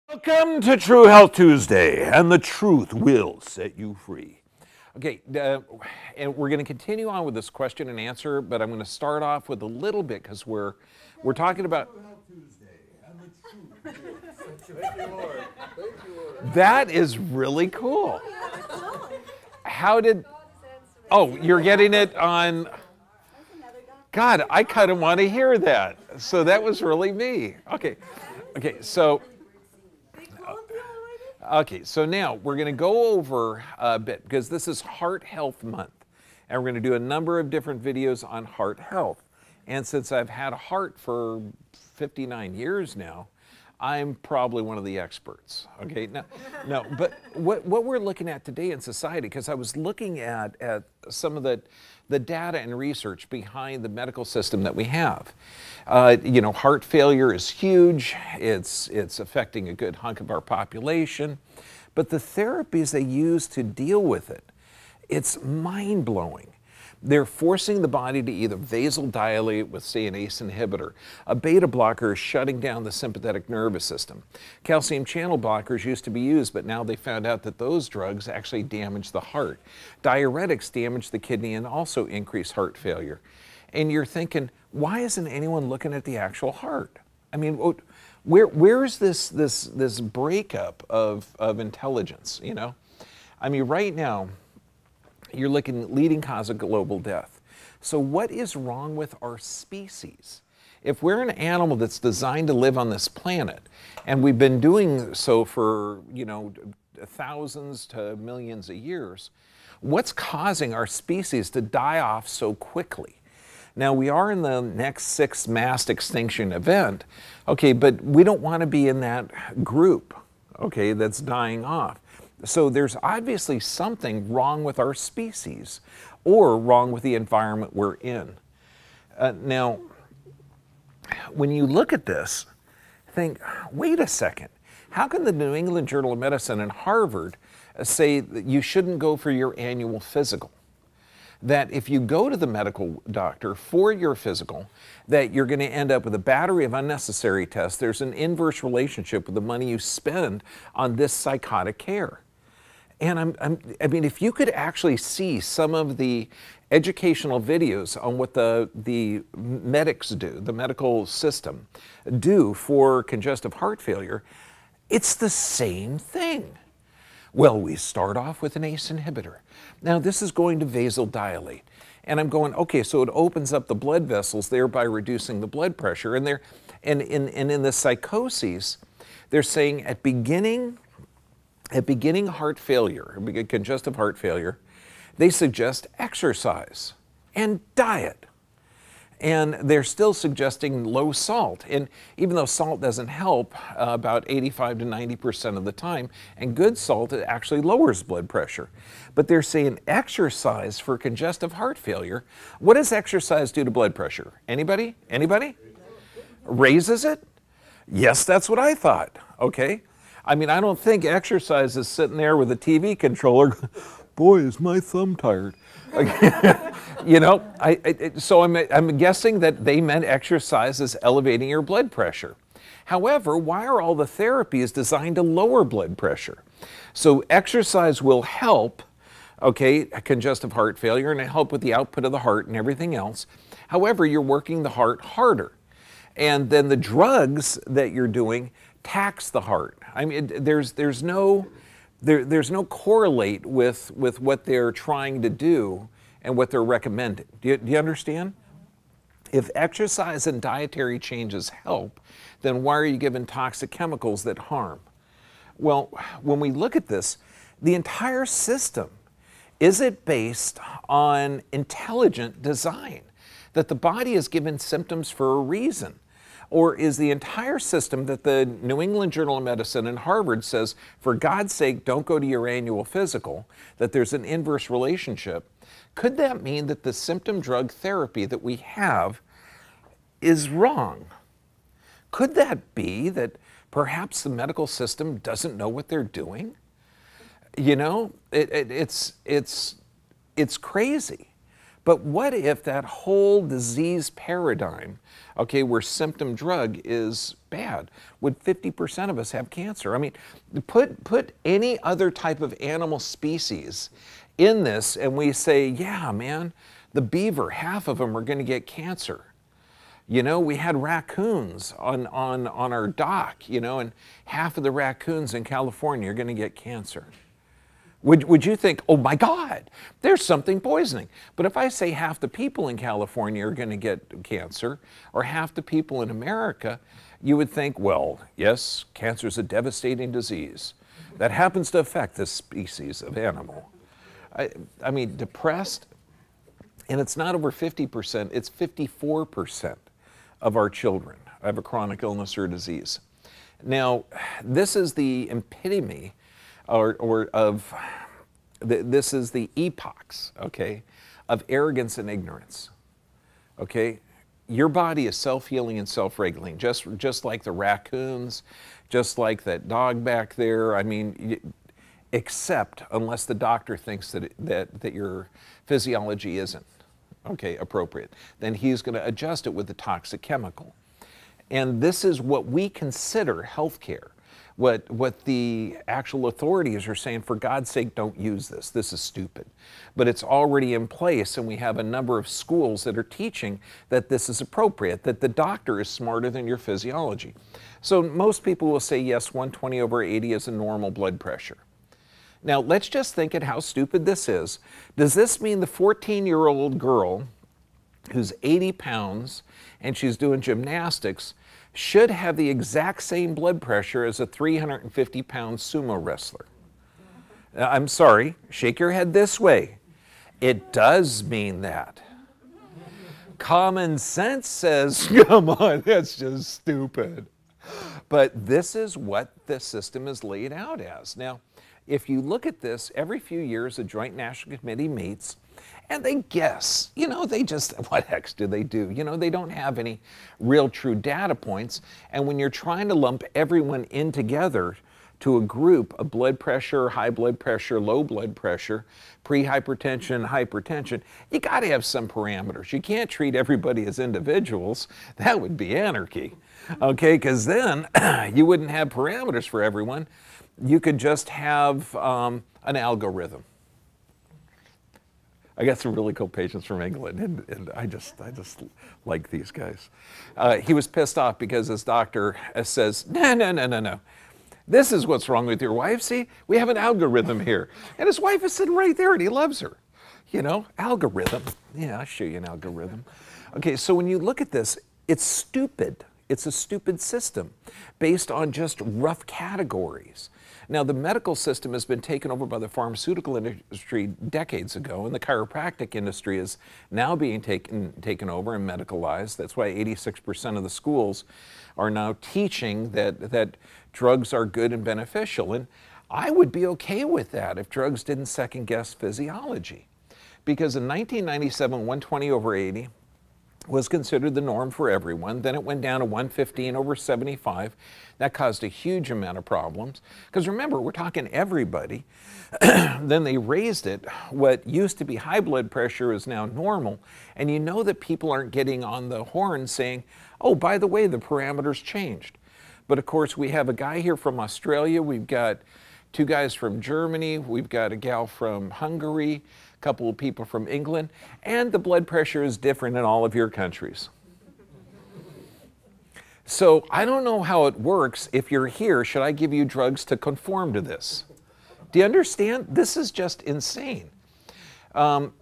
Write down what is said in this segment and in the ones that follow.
Welcome to True Health Tuesday, and the truth will set you free. Okay, and we're going to continue on with this question and answer, but I'm going to start off with a little bit because we're talking about True Health Tuesday, and the truth will set you free. Thank you, Lord. Thank you, Lord. That is really cool. How did? Oh, you're getting it on. God, I kind of want to hear that. So that was really me. Okay, so. Okay, so now we're going to go over a bit because this is Heart Health Month, and we're going to do a number of different videos on heart health. And since I've had a heart for 59 years now, I'm probably one of the experts. Okay, no, but what we're looking at today in society, because I was looking at some of the data and research behind the medical system that we have. You know, heart failure is huge. It's affecting a good hunk of our population. But the therapies they use to deal with it, it's mind-blowing. They're forcing the body to either vasodilate with, say, an ACE inhibitor. A beta blocker is shutting down the sympathetic nervous system. Calcium channel blockers used to be used, but now they found out that those drugs actually damage the heart. Diuretics damage the kidney and also increase heart failure. And you're thinking, why isn't anyone looking at the actual heart? I mean, where's this breakup of intelligence, you know? I mean, right now, you're looking at leading cause of global death. So what is wrong with our species? If we're an animal that's designed to live on this planet, and we've been doing so for, you know, thousands to millions of years, what's causing our species to die off so quickly? Now, we are in the next 6th mass extinction event, okay, but we don't want to be in that group, okay, that's dying off. So there's obviously something wrong with our species or wrong with the environment we're in. Now, when you look at this, think, wait a second. How can the New England Journal of Medicine and Harvard say that you shouldn't go for your annual physical? That if you go to the medical doctor for your physical, that you're going to end up with a battery of unnecessary tests. There's an inverse relationship with the money you spend on this psychotic care. And I mean, if you could actually see some of the educational videos on what the medics do, the medical system do for congestive heart failure, it's the same thing. Well, we start off with an ACE inhibitor. Now, this is going to vasodilate. And I'm going, okay, so it opens up the blood vessels, thereby reducing the blood pressure. And in the psychoses, they're saying at beginning heart failure, congestive heart failure, they suggest exercise and diet. And they're still suggesting low salt. And even though salt doesn't help about 85 to 90% of the time, and good salt, it actually lowers blood pressure. But they're saying exercise for congestive heart failure. What does exercise do to blood pressure? Anybody? Anybody? Raises it? Yes, that's what I thought. Okay. I mean, I don't think exercise is sitting there with a TV controller. Boy, is my thumb tired. You know, so I'm guessing that they meant exercise is elevating your blood pressure. However, why are all the therapies designed to lower blood pressure? So exercise will help, okay, congestive heart failure, and help with the output of the heart and everything else. However, you're working the heart harder. And then the drugs that you're doing tax the heart. I mean, there's no correlate with what they're trying to do and what they're recommending. Do you understand? If exercise and dietary changes help, then why are you giving toxic chemicals that harm? Well, when we look at this, the entire system, is it based on intelligent design? That the body is given symptoms for a reason? Or is the entire system that the New England Journal of Medicine and Harvard says, for God's sake, don't go to your annual physical, that there's an inverse relationship? Could that mean that the symptom drug therapy that we have is wrong? Could that be that perhaps the medical system doesn't know what they're doing? You know, it's crazy. But what if that whole disease paradigm, okay, where symptom drug is bad? Would 50% of us have cancer? I mean, put any other type of animal species in this and we say, yeah, man, the beaver, half of them are going to get cancer. You know, we had raccoons on our dock, you know, and half of the raccoons in California are going to get cancer. Would you think, oh my God, there's something poisoning? But if I say half the people in California are going to get cancer, or half the people in America, you would think, well, yes, cancer is a devastating disease that happens to affect this species of animal. I mean, depressed, and it's not over 50%, it's 54% of our children have a chronic illness or disease. Now, this is the epitome this is the epochs, okay, of arrogance and ignorance, okay? Your body is self-healing and self-regulating, just like the raccoons, just like that dog back there. I mean, except unless the doctor thinks that your physiology isn't, okay, appropriate, then he's going to adjust it with a toxic chemical. And this is what we consider healthcare. What the actual authorities are saying, for God's sake, don't use this. This is stupid. But it's already in place, and we have a number of schools that are teaching that this is appropriate, that the doctor is smarter than your physiology. So most people will say, yes, 120/80 is a normal blood pressure. Now, let's just think at how stupid this is. Does this mean the 14-year-old girl who's 80 pounds and she's doing gymnastics should have the exact same blood pressure as a 350-pound sumo wrestler? I'm sorry, shake your head this way. It does mean that. Common sense says, come on, that's just stupid. But this is what the system is laid out as. Now, if you look at this, every few years a Joint National Committee meets and they guess, you know, they just, what heck do they do? You know, they don't have any real true data points. And when you're trying to lump everyone in together to a group of blood pressure, high blood pressure, low blood pressure, pre-hypertension, hypertension, you got to have some parameters. You can't treat everybody as individuals. That would be anarchy, okay? Because then you wouldn't have parameters for everyone. You could just have an algorithm. I got some really cool patients from England, and I just like these guys. He was pissed off because his doctor says, no. This is what's wrong with your wife. See, we have an algorithm here. And his wife is sitting right there, and he loves her. You know, algorithm. Yeah, I'll show you an algorithm. Okay, so when you look at this, it's stupid. It's a stupid system based on just rough categories. Now, the medical system has been taken over by the pharmaceutical industry decades ago, and the chiropractic industry is now being taken over and medicalized. That's why 86% of the schools are now teaching that drugs are good and beneficial. And I would be okay with that if drugs didn't second-guess physiology. Because in 1997, 120/80 was considered the norm for everyone. Then it went down to 115/75. That caused a huge amount of problems. Because remember, we're talking everybody. Then they raised it. What used to be high blood pressure is now normal. And you know that people aren't getting on the horn saying, oh, by the way, the parameters changed. But of course, we have a guy here from Australia. We've got two guys from Germany. We've got a gal from Hungary, a couple of people from England, and the blood pressure is different in all of your countries. So I don't know how it works. If you're here, should I give you drugs to conform to this? Do you understand? This is just insane. Now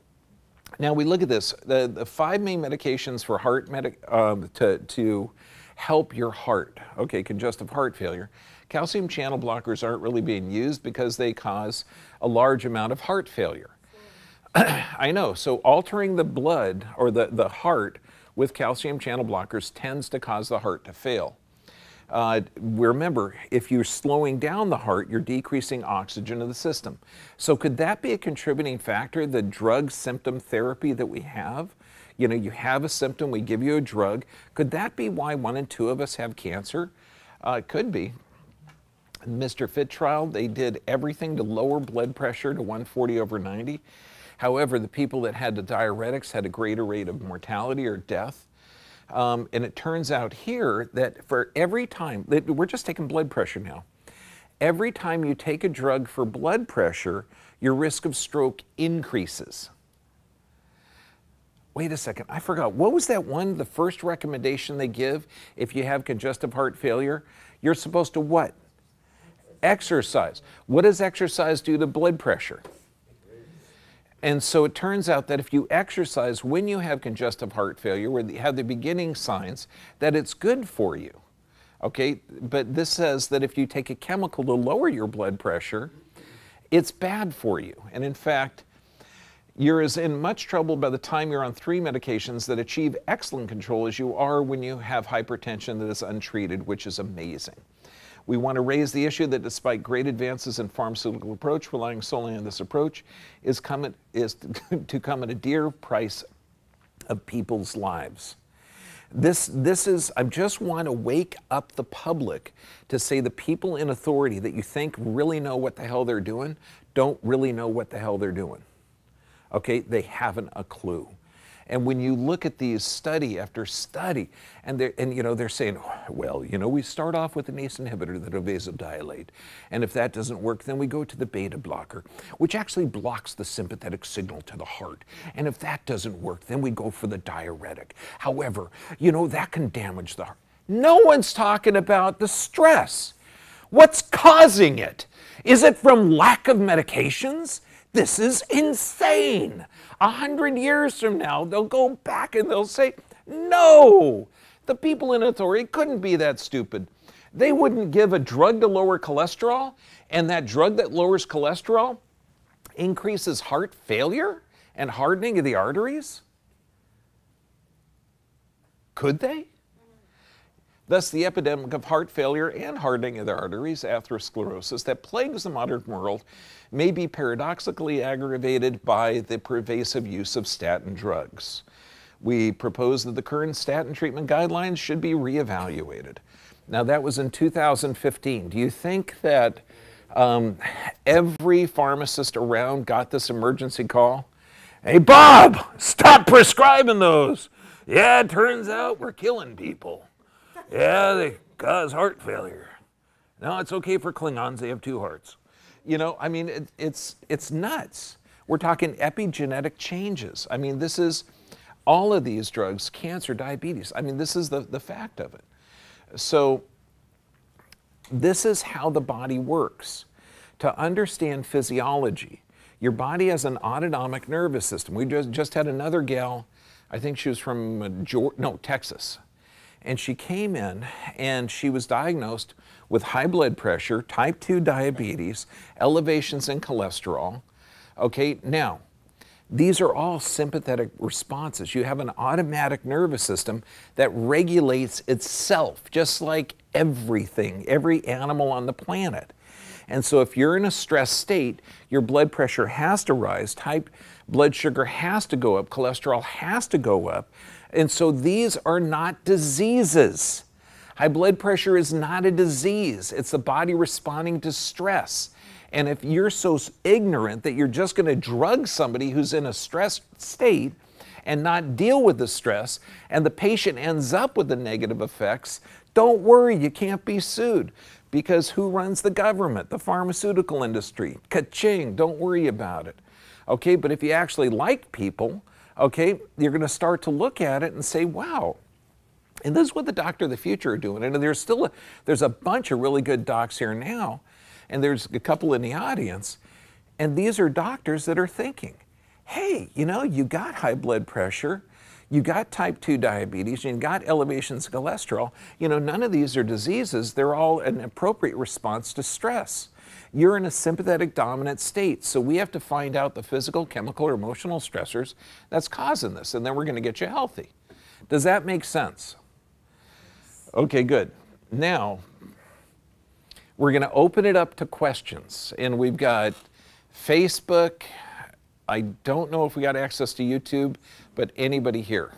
we look at this. The 5 main medications for heart to help your heart, okay, congestive heart failure. Calcium channel blockers aren't really being used because they cause a large amount of heart failure. I know, so altering the blood or the heart with calcium channel blockers tends to cause the heart to fail. Remember, if you're slowing down the heart, you're decreasing oxygen in the system. So could that be a contributing factor, the drug symptom therapy that we have? You know, you have a symptom, we give you a drug. Could that be why 1 in 2 of us have cancer? It could be. In Mr. Fit trial, they did everything to lower blood pressure to 140/90. However, the people that had the diuretics had a greater rate of mortality or death. And it turns out here that for every time, we're just taking blood pressure now. Every time you take a drug for blood pressure, your risk of stroke increases. Wait a second, I forgot. What was that one, the first recommendation they give if you have congestive heart failure? You're supposed to what? Exercise. What does exercise do to blood pressure? And so it turns out that if you exercise when you have congestive heart failure, where you have the beginning signs, that it's good for you. Okay, but this says that if you take a chemical to lower your blood pressure, it's bad for you. And in fact, you're as in much trouble by the time you're on 3 medications that achieve excellent control as you are when you have hypertension that is untreated, which is amazing. We want to raise the issue that despite great advances in pharmaceutical approach, relying solely on this approach is to come at a dear price of people's lives. This is, I just want to wake up the public to say the people in authority that you think really know what the hell they're doing don't really know what the hell they're doing. Okay, they haven't a clue. And when you look at these study after study, and they're saying, well, we start off with an ACE inhibitor that'll vasodilate, and if that doesn't work, then we go to the beta blocker, which actually blocks the sympathetic signal to the heart. And if that doesn't work, then we go for the diuretic. However, that can damage the heart. No one's talking about the stress. What's causing it? Is it from lack of medications? This is insane. 100 years from now, they'll go back and they'll say, no, the people in authority couldn't be that stupid. They wouldn't give a drug to lower cholesterol, and that drug that lowers cholesterol increases heart failure and hardening of the arteries? Could they? Thus, the epidemic of heart failure and hardening of the arteries, atherosclerosis, that plagues the modern world may be paradoxically aggravated by the pervasive use of statin drugs. We propose that the current statin treatment guidelines should be reevaluated. Now, that was in 2015. Do you think that every pharmacist around got this emergency call? Hey, Bob, stop prescribing those. Yeah, it turns out we're killing people. Yeah, they cause heart failure. No, it's okay for Klingons, they have 2 hearts. I mean, it's nuts. We're talking epigenetic changes. I mean, this is all of these drugs, cancer, diabetes. I mean, this is the fact of it. So this is how the body works. To understand physiology, your body has an autonomic nervous system. We just had another gal, I think she was from Texas. And she came in and she was diagnosed with high blood pressure, type 2 diabetes, elevations in cholesterol. Okay, now, these are all sympathetic responses. You have an automatic nervous system that regulates itself, just like everything, every animal on the planet. And so if you're in a stress state, your blood pressure has to rise, blood sugar has to go up, cholesterol has to go up. And so these are not diseases. High blood pressure is not a disease. It's the body responding to stress. And if you're so ignorant that you're just going to drug somebody who's in a stressed state and not deal with the stress, and the patient ends up with the negative effects, don't worry, you can't be sued. Because who runs the government? The pharmaceutical industry. Ka-ching, don't worry about it. Okay, but if you actually like people, okay, you're going to start to look at it and say, wow. And this is what the doctor of the future are doing. And there's a bunch of really good docs here now, and there's a couple in the audience, and these are doctors that are thinking, hey, you got high blood pressure, you got type 2 diabetes, you got elevations of cholesterol. None of these are diseases. They're all an appropriate response to stress. You're in a sympathetic dominant state, so we have to find out the physical, chemical, or emotional stressors that's causing this, and then we're going to get you healthy. Does that make sense? Okay, good. Now, we're going to open it up to questions, and we've got Facebook. I don't know if we got access to YouTube, but anybody here.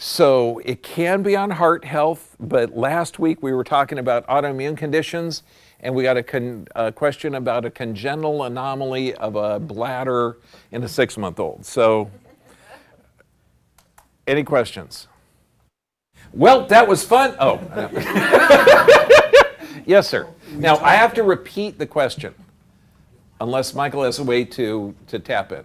So it can be on heart health, but last week we were talking about autoimmune conditions, and we got a question about a congenital anomaly of a bladder in a 6-month-old. So, any questions? Well, that was fun. Oh. Yes, sir. Now, I have to repeat the question, unless Michael has a way to tap in.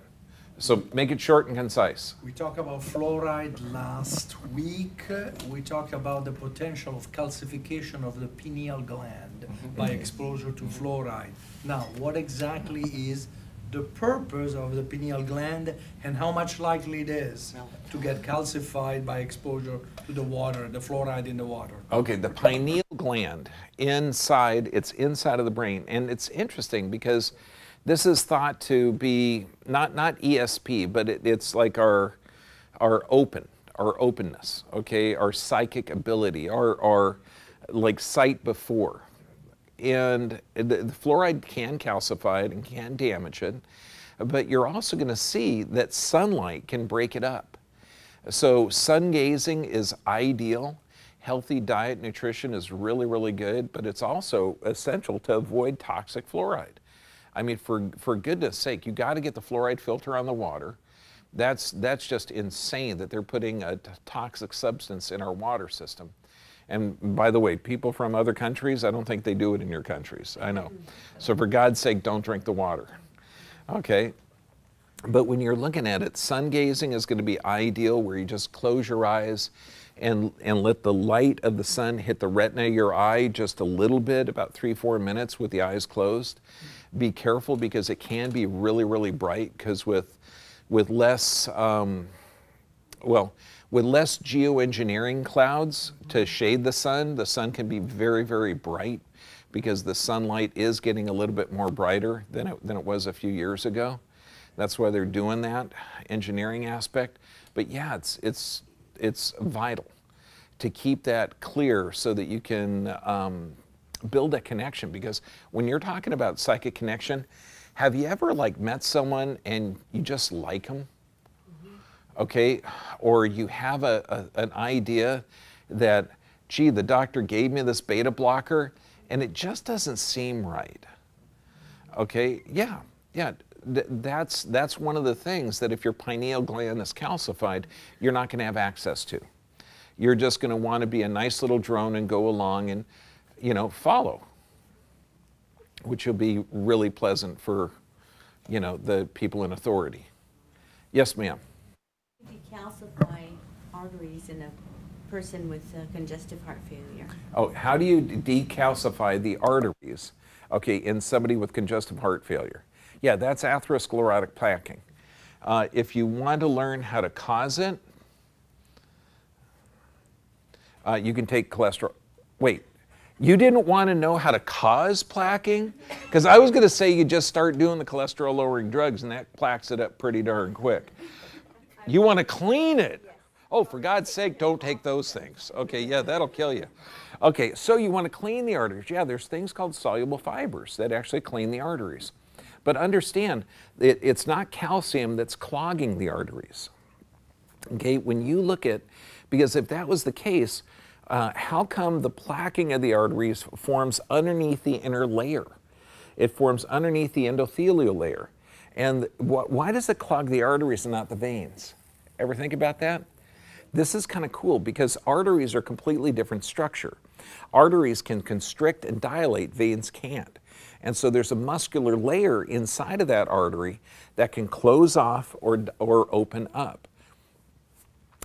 So make it short and concise. We talked about fluoride last week. We talked about the potential of calcification of the pineal gland by exposure to fluoride. Now, what exactly is the purpose of the pineal gland and how much likely it is to get calcified by exposure to the water, the fluoride in the water? Okay, the pineal gland it's inside of the brain. And it's interesting because this is thought to be not ESP, but it's like our openness, okay, our psychic ability, our like sight before. And the fluoride can calcify it and can damage it, but you're also going to see that sunlight can break it up. So sun gazing is ideal. Healthy diet, nutrition is really, really good, but it's also essential to avoid toxic fluoride. I mean, for goodness sake, you got to get the fluoride filter on the water. That's just insane that they're putting a toxic substance in our water system. And by the way, people from other countries, I don't think they do it in your countries. I know. So for God's sake, don't drink the water. Okay? But when you're looking at it, sun gazing is going to be ideal, where you just close your eyes and let the light of the sun hit the retina of your eye just a little bit, about 3-4 minutes with the eyes closed. Be careful because it can be really, really bright, because with less geoengineering clouds to shade the sun can be very, very bright, because the sunlight is getting a little bit more brighter than it was a few years ago. That's why they're doing that engineering aspect. But yeah, it's vital to keep that clear so that you can build a connection. Because when you're talking about psychic connection, have you ever like met someone and you just like them? Okay, or you have an idea that, gee, the doctor gave me this beta blocker and it just doesn't seem right. Okay, yeah, that's one of the things that if your pineal gland is calcified, you're not going to have access to. You're just going to want to be a nice little drone and go along and, you know, follow, which will be really pleasant for, you know, the people in authority. Yes, ma'am. Decalcify arteries in a person with congestive heart failure. Oh, how do you decalcify the arteries, okay, in somebody with congestive heart failure? Yeah, that's atherosclerotic plaquing. If you want to learn how to cause it, you can take cholesterol. Wait, you didn't want to know how to cause plaquing? Because I was going to say you just start doing the cholesterol lowering drugs and that plaques it up pretty darn quick. You want to clean it. Oh, for God's sake, don't take those things. Okay, yeah, that'll kill you. Okay, so you want to clean the arteries. Yeah, there's things called soluble fibers that actually clean the arteries. But understand, it's not calcium that's clogging the arteries. Okay, when you look at, because if that was the case, how come the plaquing of the arteries forms underneath the inner layer? It forms underneath the endothelial layer. And why does it clog the arteries and not the veins? Ever think about that? This is kind of cool because arteries are completely different structure. Arteries can constrict and dilate, veins can't. And so there's a muscular layer inside of that artery that can close off or open up.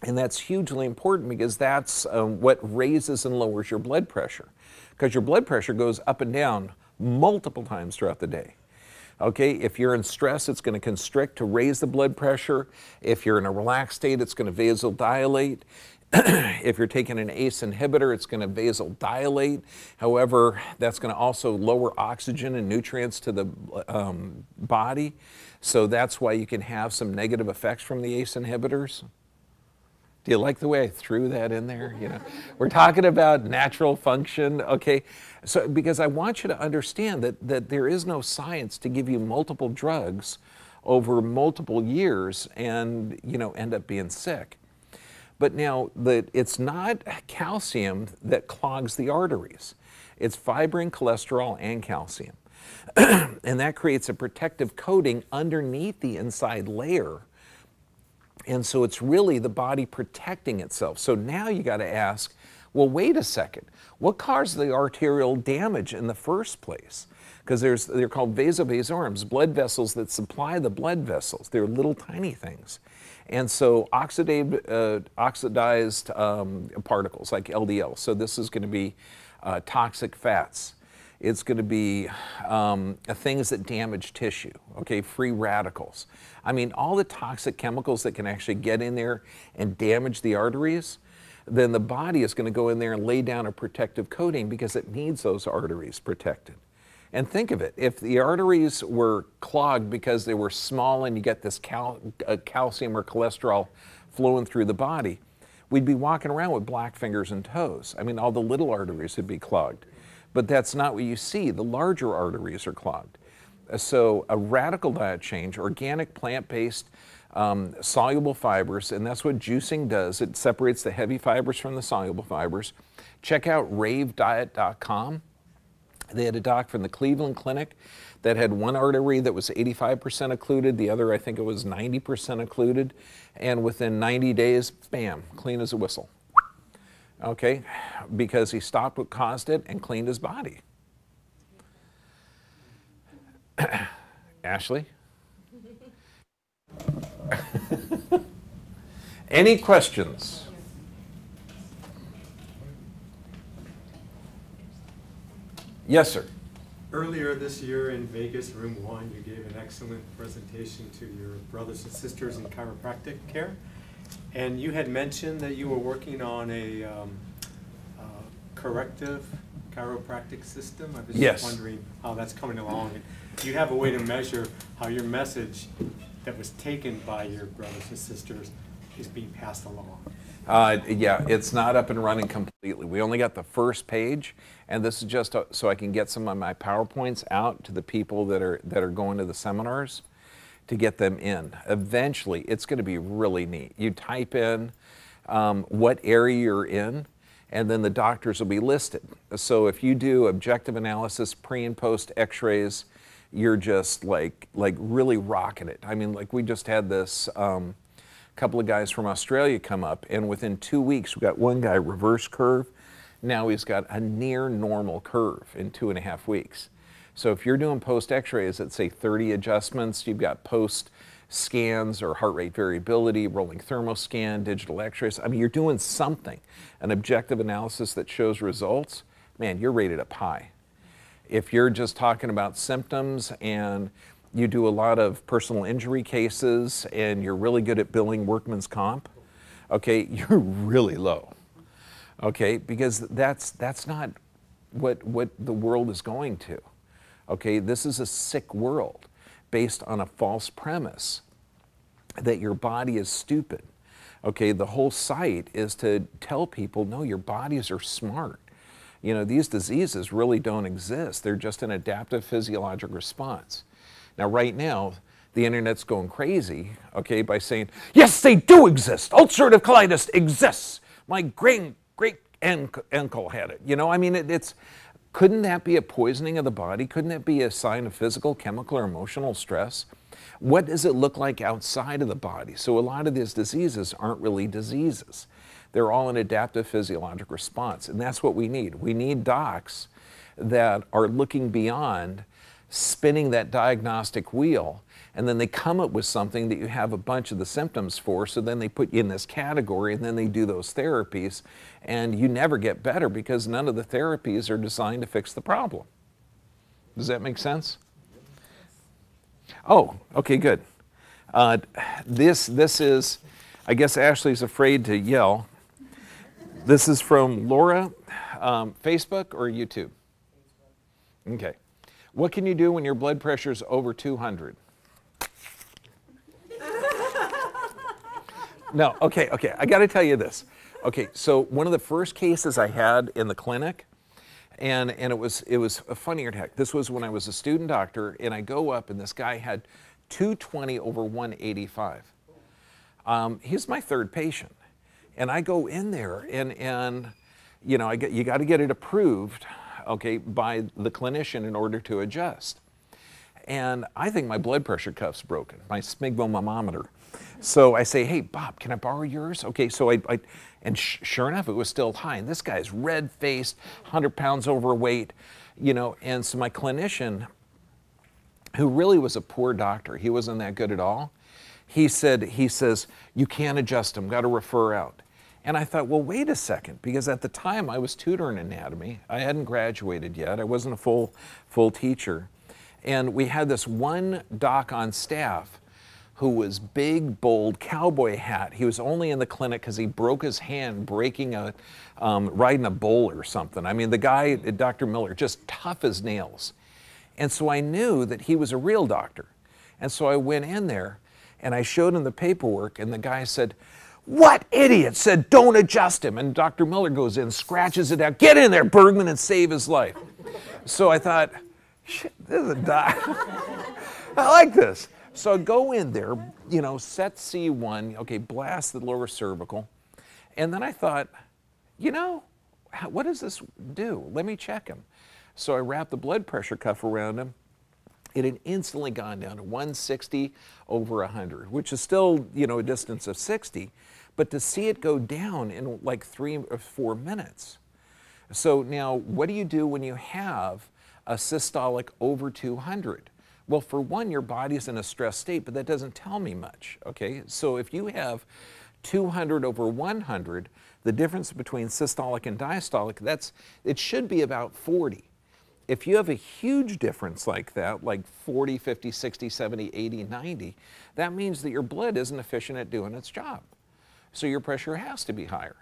And that's hugely important because that's what raises and lowers your blood pressure. Because your blood pressure goes up and down multiple times throughout the day. Okay, if you're in stress, it's going to constrict to raise the blood pressure. If you're in a relaxed state, it's going to vasodilate. If you're taking an ACE inhibitor, it's going to vasodilate. However, that's going to also lower oxygen and nutrients to the body. So that's why you can have some negative effects from the ACE inhibitors. Do you like the way I threw that in there? You know, we're talking about natural function, okay? So, because I want you to understand that there is no science to give you multiple drugs over multiple years and, you know, end up being sick. But now, it's not calcium that clogs the arteries. It's fibrin, cholesterol, and calcium. And that creates a protective coating underneath the inside layer. And so it's really the body protecting itself. So now you got to ask, well, wait a second. What caused the arterial damage in the first place? Because they're called vasovasorums, blood vessels that supply the blood vessels. They're little tiny things. And so oxidized particles like LDL. So this is going to be toxic fats. It's going to be things that damage tissue, okay, free radicals. I mean, all the toxic chemicals that can actually get in there and damage the arteries, then the body is going to go in there and lay down a protective coating because it needs those arteries protected. And think of it, if the arteries were clogged because they were small and you get this calcium or cholesterol flowing through the body, we'd be walking around with black fingers and toes. I mean, all the little arteries would be clogged. But that's not what you see. The larger arteries are clogged. So a radical diet change, organic plant-based soluble fibers, and that's what juicing does. It separates the heavy fibers from the soluble fibers. Check out ravediet.com. They had a doc from the Cleveland Clinic that had one artery that was 85% occluded, the other I think it was 90% occluded, and within 90 days, bam, clean as a whistle. Okay, because he stopped what caused it and cleaned his body. Ashley? Any questions? Yes, sir. Earlier this year in Vegas, Room 1, you gave an excellent presentation to your brothers and sisters in chiropractic care. And you had mentioned that you were working on a corrective chiropractic system. I was Yes. just wondering how that's coming along. And do you have a way to measure how your message that was taken by your brothers and sisters is being passed along? Yeah, it's not up and running completely. We only got the first page, and this is just so I can get some of my PowerPoints out to the people that are going to the seminars to get them in. Eventually, it's going to be really neat. You type in what area you're in, and then the doctors will be listed. So if you do objective analysis, pre and post x-rays, you're just like really rocking it. I mean, like we just had this couple of guys from Australia come up, and within 2 weeks, we got one guy reverse curve. Now he's got a near normal curve in 2.5 weeks. So if you're doing post x-rays at say 30 adjustments, you've got post scans or heart rate variability, rolling thermoscan, digital x-rays. I mean, you're doing something, an objective analysis that shows results, man, you're rated up high. If you're just talking about symptoms and you do a lot of personal injury cases and you're really good at billing workman's comp, okay, you're really low, okay, because that's not what the world is going to, okay? This is a sick world based on a false premise that your body is stupid, okay? The whole site is to tell people, no, your bodies are smart. You know, these diseases really don't exist. They're just an adaptive physiologic response. Now, right now, the internet's going crazy, okay, by saying, yes, they do exist. Ulcerative colitis exists. My great uncle had it. You know, I mean, couldn't that be a poisoning of the body? Couldn't it be a sign of physical, chemical, or emotional stress? What does it look like outside of the body? So a lot of these diseases aren't really diseases. They're all an adaptive physiologic response, and that's what we need. We need docs that are looking beyond spinning that diagnostic wheel, and then they come up with something that you have a bunch of the symptoms for, so then they put you in this category, and then they do those therapies, and you never get better because none of the therapies are designed to fix the problem. Does that make sense? Oh, okay, good. This is, I guess Ashley's afraid to yell. This is from Laura, Facebook or YouTube? Okay. What can you do when your blood pressure is over 200? No, okay, I got to tell you this. Okay, so one of the first cases I had in the clinic, and it was a funnier heck. This was when I was a student doctor, and I go up, and this guy had 220 over 185. He's my third patient. And I go in there and you know, you got to get it approved, okay, by the clinician in order to adjust. And I think my blood pressure cuff's broken, my sphygmomanometer. So I say, hey, Bob, can I borrow yours? Okay, so and sure enough, it was still high. And this guy's red-faced, 100 pounds overweight, you know, and so my clinician, who really was a poor doctor, he wasn't that good at all, he says, you can't adjust him, got to refer out. And I thought, well, wait a second, because at the time I was tutoring anatomy. I hadn't graduated yet. I wasn't a full teacher. And we had this one doc on staff who was big, bold, cowboy hat. He was only in the clinic because he broke his hand riding a bull or something. I mean, the guy, Dr. Miller, just tough as nails. And so I knew that he was a real doctor. And so I went in there and I showed him the paperwork, and the guy said, what idiot said don't adjust him? And Dr. Miller goes in, scratches it out, get in there, Bergman, and save his life. So I thought, shit, this is a doc. I like this. So I go in there, you know, set C1, okay, blast the lower cervical. And then I thought, you know, what does this do? Let me check him. So I wrapped the blood pressure cuff around him. It had instantly gone down to 160 over 100, which is still, you know, a distance of 60. But to see it go down in like 3 or 4 minutes. So now, what do you do when you have a systolic over 200? Well, for one, your body's in a stress state, but that doesn't tell me much, okay? So if you have 200 over 100, the difference between systolic and diastolic, it should be about 40. If you have a huge difference like that, like 40, 50, 60, 70, 80, 90, that means that your blood isn't efficient at doing its job. So your pressure has to be higher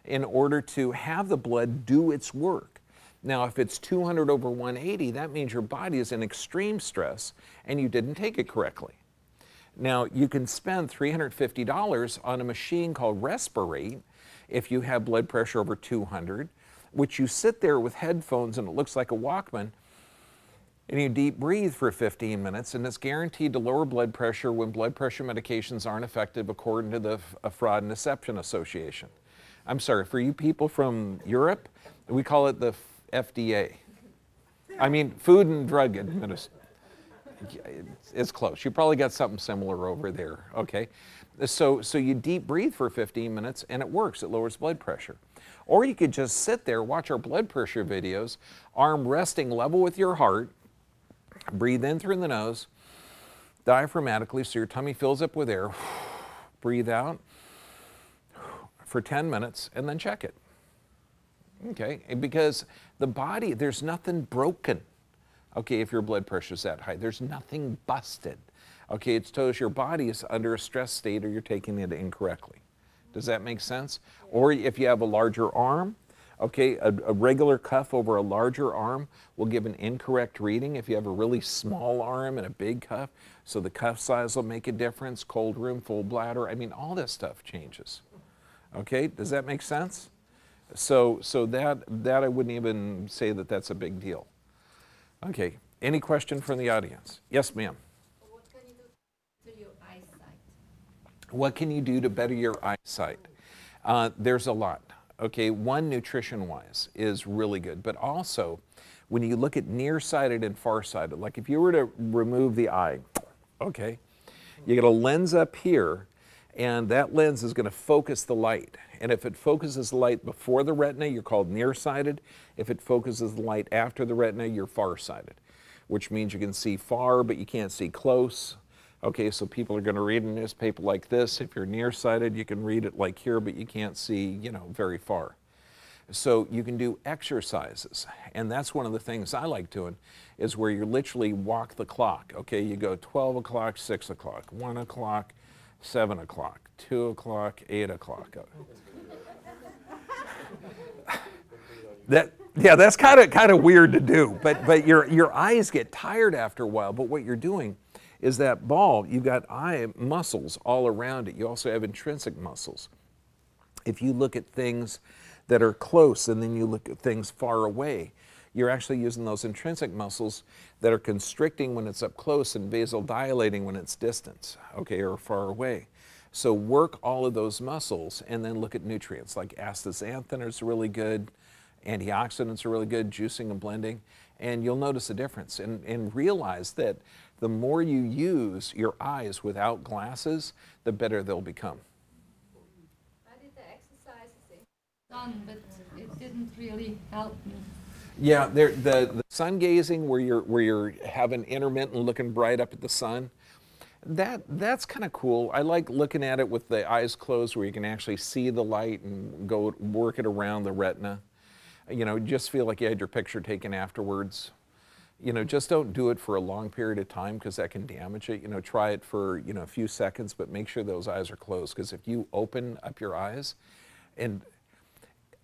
in order to have the blood do its work. Now, if it's 200 over 180, that means your body is in extreme stress and you didn't take it correctly. Now, you can spend $350 on a machine called Respirate if you have blood pressure over 200, which you sit there with headphones and it looks like a Walkman, and you deep breathe for 15 minutes, and it's guaranteed to lower blood pressure when blood pressure medications aren't effective according to the Fraud and Deception Association. I'm sorry, for you people from Europe, we call it the FDA. I mean, Food and Drug Administration. It's close. You probably got something similar over there, okay? So you deep breathe for 15 minutes and it works. It lowers blood pressure. Or you could just sit there, watch our blood pressure videos, arm resting level with your heart, breathe in through the nose, diaphragmatically so your tummy fills up with air, breathe out for 10 minutes and then check it. Okay, because the body, there's nothing broken, okay, if your blood pressure is that high. There's nothing busted. Okay, it shows your body is under a stress state or you're taking it incorrectly. Does that make sense? Or if you have a larger arm, okay, a regular cuff over a larger arm will give an incorrect reading if you have a really small arm and a big cuff. So the cuff size will make a difference, cold room, full bladder. I mean, all this stuff changes. Okay, does that make sense? So that I wouldn't even say that that's a big deal. Okay, any question from the audience? Yes, ma'am. What can you do to your eyesight? What can you do to better your eyesight? There's a lot. Okay, one, nutrition-wise is really good, but also when you look at nearsighted and farsighted, like if you were to remove the eye, okay, you get a lens up here, and that lens is going to focus the light. And if it focuses the light before the retina, you're called nearsighted. If it focuses the light after the retina, you're farsighted, which means you can see far, but you can't see close. Okay, so people are going to read a newspaper like this. If you're nearsighted, you can read it like here, but you can't see, you know, very far. So you can do exercises, and that's one of the things I like doing, is where you literally walk the clock. Okay, you go 12 o'clock, 6 o'clock, 1 o'clock, 7 o'clock, 2 o'clock, 8 o'clock. That's kind of weird to do, but your eyes get tired after a while. But what you're doing is that ball, you've got eye muscles all around it. You also have intrinsic muscles. If you look at things that are close and then you look at things far away, you're actually using those intrinsic muscles that are constricting when it's up close and vasodilating when it's distant, okay, or far away. So work all of those muscles and then look at nutrients like astaxanthin is really good, antioxidants are really good, juicing and blending, and you'll notice a difference. And realize that the more you use your eyes without glasses, the better they'll become. I did the exercises in the sun, but it didn't really help me. Yeah, the sun gazing where you're having intermittent looking bright up at the sun, that's kind of cool. I like looking at it with the eyes closed where you can actually see the light and go work it around the retina. You know, just feel like you had your picture taken afterwards. You know, just don't do it for a long period of time because that can damage it. You know, try it for, you know, a few seconds, but make sure those eyes are closed, because if you open up your eyes, and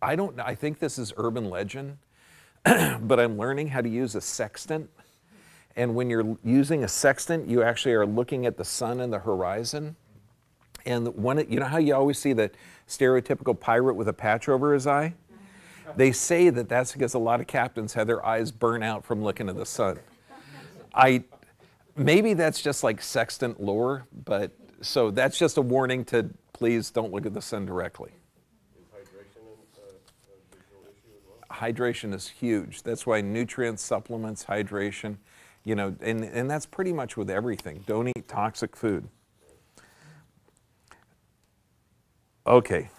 I think this is urban legend, but I'm learning how to use a sextant. And when you're using a sextant, you actually are looking at the sun and the horizon. And you know how you always see the stereotypical pirate with a patch over his eye? They say that that's because a lot of captains had their eyes burn out from looking at the sun. Maybe that's just like sextant lore, but so that's just a warning to please don't look at the sun directly. Hydration is huge. That's why nutrients, supplements, hydration, you know, and that's pretty much with everything. Don't eat toxic food. Okay.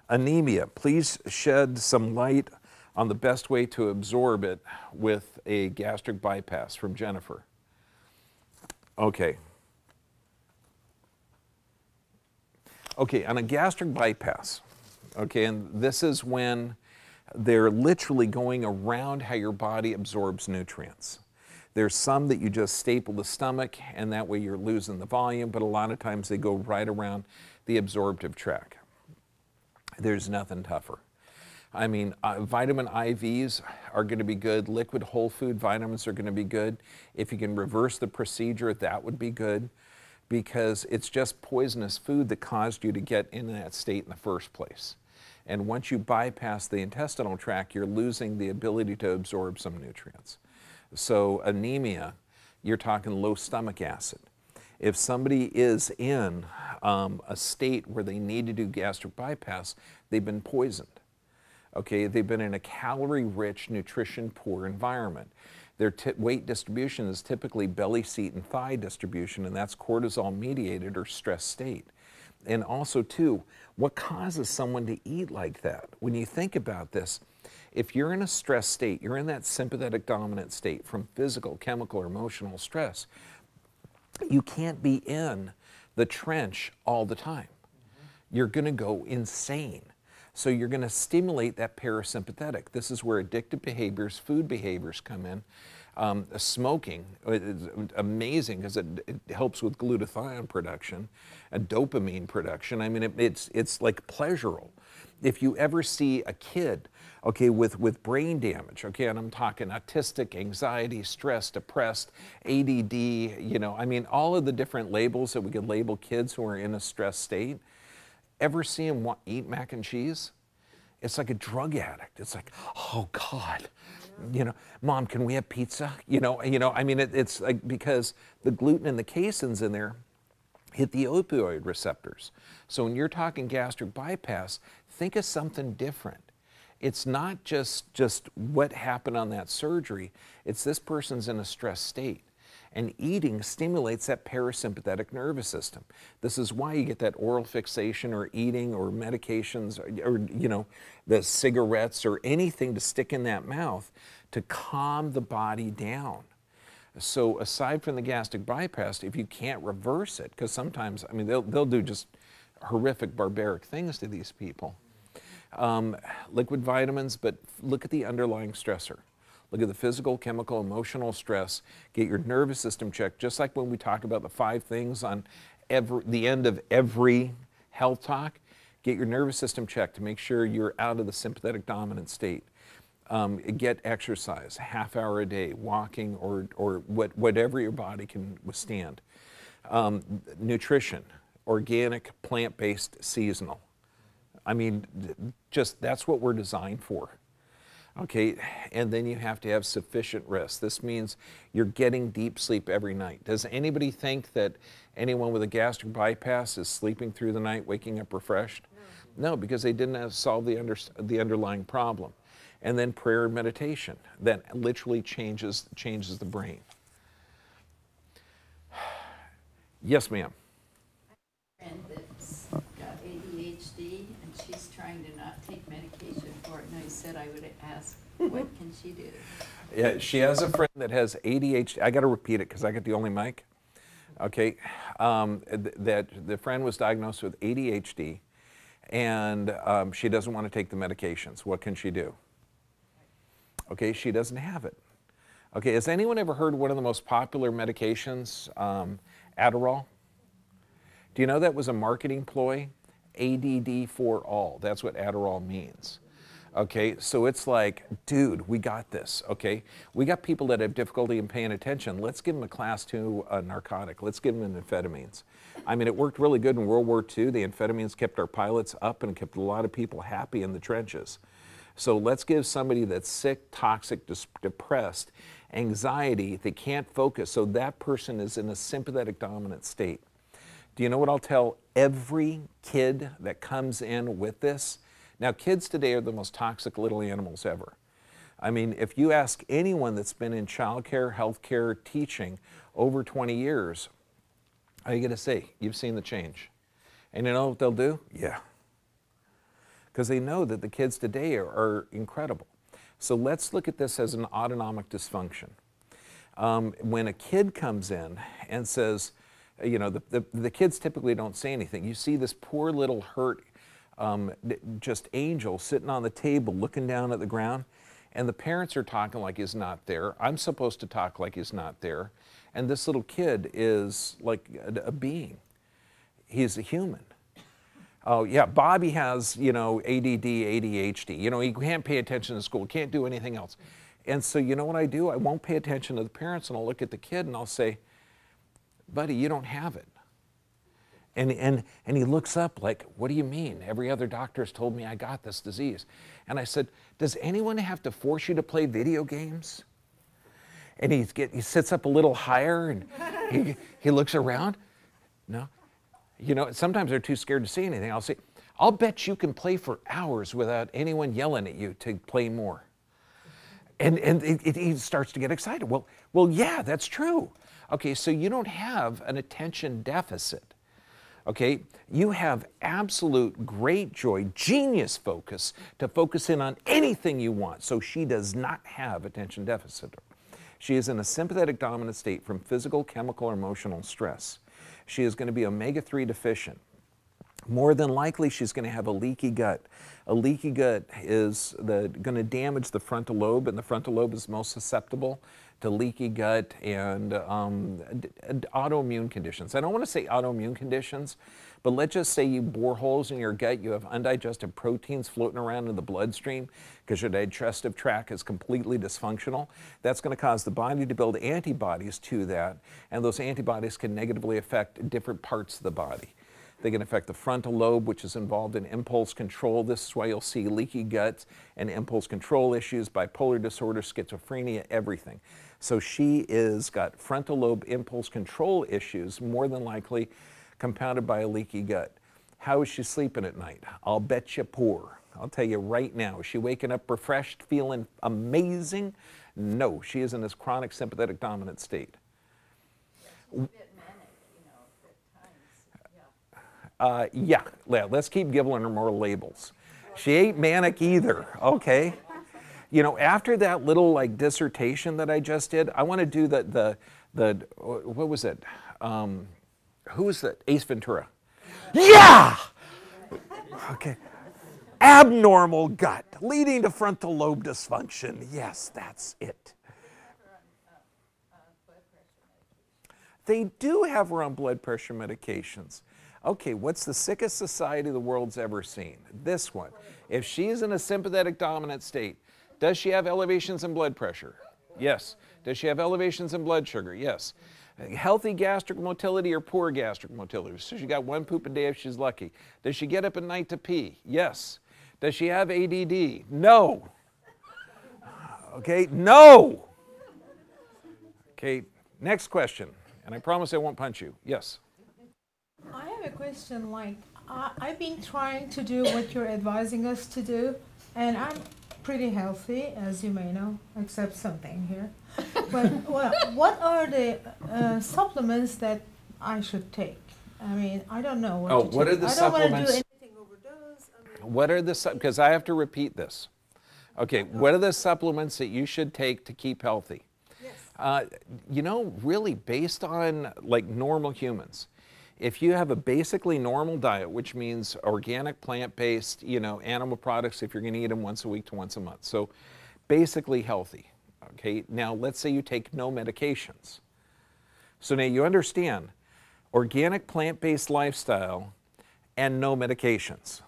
Anemia. Please shed some light on the best way to absorb it with a gastric bypass, from Jennifer. Okay. Okay, on a gastric bypass, okay, and this is when they're literally going around how your body absorbs nutrients. There's some that you just staple the stomach and that way you're losing the volume, but a lot of times they go right around the absorptive tract. There's nothing tougher. I mean, vitamin IVs are going to be good. Liquid whole food vitamins are going to be good. If you can reverse the procedure, that would be good, because it's just poisonous food that caused you to get in that state in the first place. And once you bypass the intestinal tract, you're losing the ability to absorb some nutrients. So anemia, you're talking low stomach acid. If somebody is in a state where they need to do gastric bypass, they've been poisoned. Okay, they've been in a calorie-rich, nutrition-poor environment. Their weight distribution is typically belly, seat, and thigh distribution, and that's cortisol-mediated or stress state. And also, too, what causes someone to eat like that? When you think about this, if you're in a stress state, you're in that sympathetic dominant state from physical, chemical, or emotional stress, you can't be in the trench all the time. You're going to go insane. So you're going to stimulate that parasympathetic. This is where addictive behaviors, food behaviors come in. Smoking is amazing because it helps with glutathione production, dopamine production. I mean, it's like pleasurable. If you ever see a kid, okay, with brain damage, okay, and I'm talking autistic, anxiety, stress, depressed, ADD, you know, I mean, all of the different labels that we could label kids who are in a stress state, ever see them eat mac and cheese? It's like a drug addict. It's like, oh God, you know, Mom, can we have pizza? You know, I mean, it's like, because the gluten and the caseins in there hit the opioid receptors. So when you're talking gastric bypass, think of something different. It's not just what happened on that surgery, it's this person's in a stress state. And eating stimulates that parasympathetic nervous system. This is why you get that oral fixation or eating or medications or you know, the cigarettes or anything to stick in that mouth to calm the body down. So aside from the gastric bypass, if you can't reverse it, because sometimes, I mean, they'll do just horrific, barbaric things to these people. Liquid vitamins, but look at the underlying stressor. Look at the physical, chemical, emotional stress. Get your nervous system checked, just like when we talk about the 5 things on the end of every health talk. Get your nervous system checked to make sure you're out of the sympathetic dominant state. Get exercise, half hour a day, walking or whatever your body can withstand. Nutrition, organic, plant-based, seasonal. I mean, just that's what we're designed for. Okay, and then you have to have sufficient rest. This means you're getting deep sleep every night. Does anybody think that anyone with a gastric bypass is sleeping through the night, waking up refreshed? No, because they didn't solve the underlying problem. And then prayer and meditation that literally changes the brain. Yes, ma'am. Friend that's got ADHD, and she's trying to not take medication for it, and I said I would ask, what can she do? Yeah, she has a friend that has ADHD. I got to repeat it because I got the only mic. Okay, that the friend was diagnosed with ADHD, and she doesn't want to take the medications. What can she do? Okay, she doesn't have it. Okay, has anyone ever heard one of the most popular medications, Adderall? Do you know that was a marketing ploy? ADD for all. That's what Adderall means. Okay, so it's like, dude, we got this, okay? We got people that have difficulty in paying attention. Let's give them a class 2 narcotic. Let's give them amphetamines. I mean, it worked really good in World War II. The amphetamines kept our pilots up and kept a lot of people happy in the trenches. So let's give somebody that's sick, toxic, depressed, anxiety, they can't focus, so that person is in a sympathetic dominant state. Do you know what I'll tell every kid that comes in with this? Now, kids today are the most toxic little animals ever. I mean, if you ask anyone that's been in childcare, healthcare, teaching over 20 years, are you going to say, you've seen the change? And you know what they'll do? Yeah. Because they know that the kids today are incredible. So let's look at this as an autonomic dysfunction. When a kid comes in and says, you know, the kids typically don't say anything. You see this poor little hurt, just angel sitting on the table looking down at the ground, and the parents are talking like he's not there. I'm supposed to talk like he's not there. And this little kid is like a being. He's a human. Oh yeah, Bobby has, you know, ADD, ADHD. You know, he can't pay attention in school, can't do anything else. And so you know what I do? I won't pay attention to the parents, and I'll look at the kid and I'll say, buddy, you don't have it. And he looks up like, what do you mean? Every other doctor has told me I got this disease. And I said, does anyone have to force you to play video games? And he sits up a little higher and he looks around. No. You know, sometimes they're too scared to say anything. I'll say, I'll bet you can play for hours without anyone yelling at you to play more. And he starts to get excited. Well, yeah, that's true. Okay, so you don't have an attention deficit. Okay, you have absolute great joy, genius focus to focus in on anything you want. So she does not have attention deficit. She is in a sympathetic dominant state from physical, chemical, or emotional stress. She is going to be omega-3 deficient. More than likely, she's going to have a leaky gut. A leaky gut is going to damage the frontal lobe, and the frontal lobe is most susceptible to leaky gut and autoimmune conditions. I don't want to say autoimmune conditions, but let's just say you bore holes in your gut, you have undigested proteins floating around in the bloodstream because your digestive tract is completely dysfunctional. That's going to cause the body to build antibodies to that, and those antibodies can negatively affect different parts of the body. They can affect the frontal lobe, which is involved in impulse control. This is why you'll see leaky guts and impulse control issues, bipolar disorder, schizophrenia, everything. So she is got frontal lobe impulse control issues, more than likely compounded by a leaky gut. How is she sleeping at night? I'll bet you poor. I'll tell you right now. Is she waking up refreshed, feeling amazing? No, she is in this chronic sympathetic dominant state. Yeah, let's keep giving her more labels. She ain't manic either, okay? You know, after that little like dissertation that I just did, I want to do the what was it? Who was that? Ace Ventura. Yeah! Okay. Abnormal gut leading to frontal lobe dysfunction. Yes, that's it. They do have her on blood pressure medications. Okay, what's the sickest society the world's ever seen? This one. If she's in a sympathetic dominant state, does she have elevations in blood pressure? Yes. Does she have elevations in blood sugar? Yes. Healthy gastric motility or poor gastric motility? So she got one poop a day if she's lucky. Does she get up at night to pee? Yes. Does she have ADD? No. Okay, no. Okay, next question. And I promise I won't punch you. Yes. I have a question. Like, I've been trying to do what you're advising us to do, and I'm pretty healthy, as you may know, except something here. But well, what are the supplements that I should take? I mean, I don't know what to what take. are the I don't want to do supplements? anything overdose. I mean, What are the, because I have to repeat this. Okay, what are the supplements that you should take to keep healthy? yes. You know, really based on like normal humans. If you have a basically normal diet, which means organic, plant-based, you know, animal products, if you're going to eat them once a week to once a month. So basically healthy. Okay, now let's say you take no medications. So now you understand organic, plant-based lifestyle and no medications.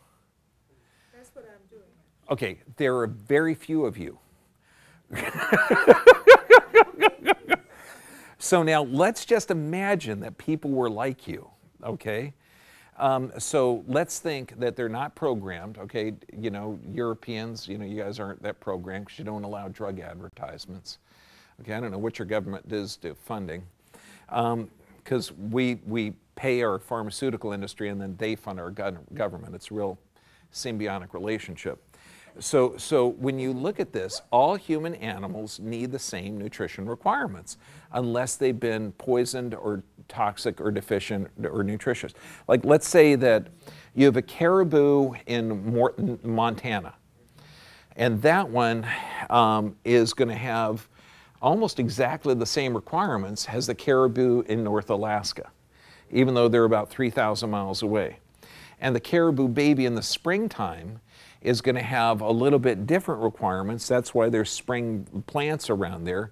That's what I'm doing. Okay, there are very few of you. So now let's just imagine that people were like you, okay? So let's think that they're not programmed, okay? You know, Europeans, you know, you guys aren't that programmed because you don't allow drug advertisements. Okay, I don't know what your government does to funding. Because we pay our pharmaceutical industry and then they fund our government. It's a real symbiotic relationship. So when you look at this, all human animals need the same nutrition requirements unless they've been poisoned or toxic or deficient or nutritious. Like let's say that you have a caribou in Montana, and that one is going to have almost exactly the same requirements as the caribou in North Alaska, even though they're about 3,000 miles away. And the caribou baby in the springtime is going to have a little bit different requirements. That's why there's spring plants around there,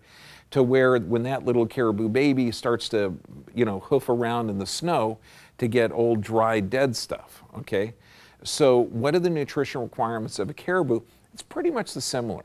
to where when that little caribou baby starts to, you know, hoof around in the snow to get old, dry, dead stuff, okay? So what are the nutrition requirements of a caribou? It's pretty much the similar,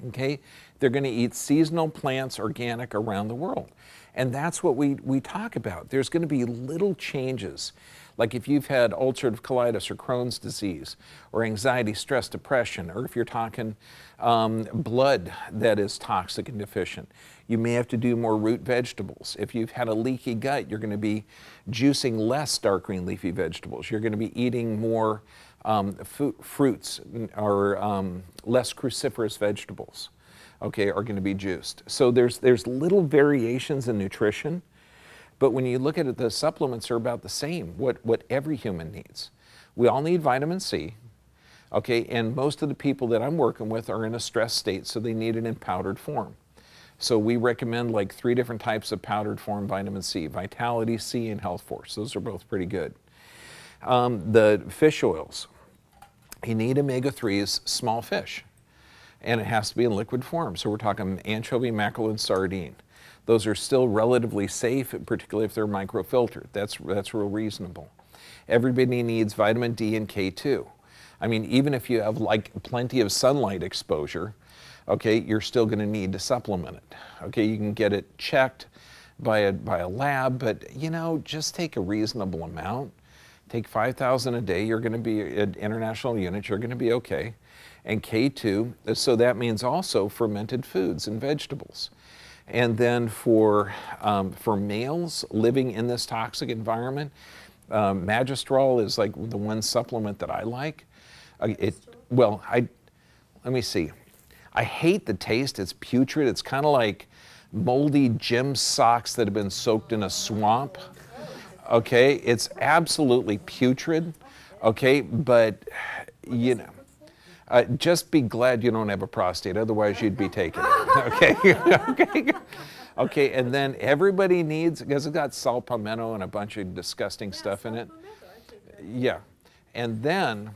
okay? They're going to eat seasonal plants, organic, around the world. And that's what we talk about. There's going to be little changes. Like if you've had ulcerative colitis or Crohn's disease, or anxiety, stress, depression, or if you're talking blood that is toxic and deficient, you may have to do more root vegetables. If you've had a leaky gut, you're going to be juicing less dark green leafy vegetables. You're going to be eating more fruits or less cruciferous vegetables, okay, are going to be juiced. So there's little variations in nutrition. But when you look at it, the supplements are about the same, what every human needs. We all need vitamin C, okay, and most of the people that I'm working with are in a stress state, so they need it in powdered form. So we recommend like 3 different types of powdered form vitamin C, Vitality C and Health Force. Those are both pretty good. The fish oils, you need omega-3s, small fish, and it has to be in liquid form. So we're talking anchovy, mackerel, and sardine. Those are still relatively safe, particularly if they're microfiltered. That's real reasonable. Everybody needs vitamin D and K2. I mean, even if you have like plenty of sunlight exposure, okay, you're still going to need to supplement it. Okay, you can get it checked by a lab, but you know, just take a reasonable amount. Take 5,000 a day. You're going to be at international units. You're going to be okay. And K2, so that means also fermented foods and vegetables. And then for males living in this toxic environment, Magistrol is like the one supplement that I like. Let me see. I hate the taste. It's putrid. It's kind of like moldy gym socks that have been soaked in a swamp. Okay, it's absolutely putrid. Okay, but you know. Just be glad you don't have a prostate, otherwise you'd be taking it, okay? Okay. Okay, and then everybody needs, because it's got sal palmetto and a bunch of disgusting stuff in it. Yeah, and then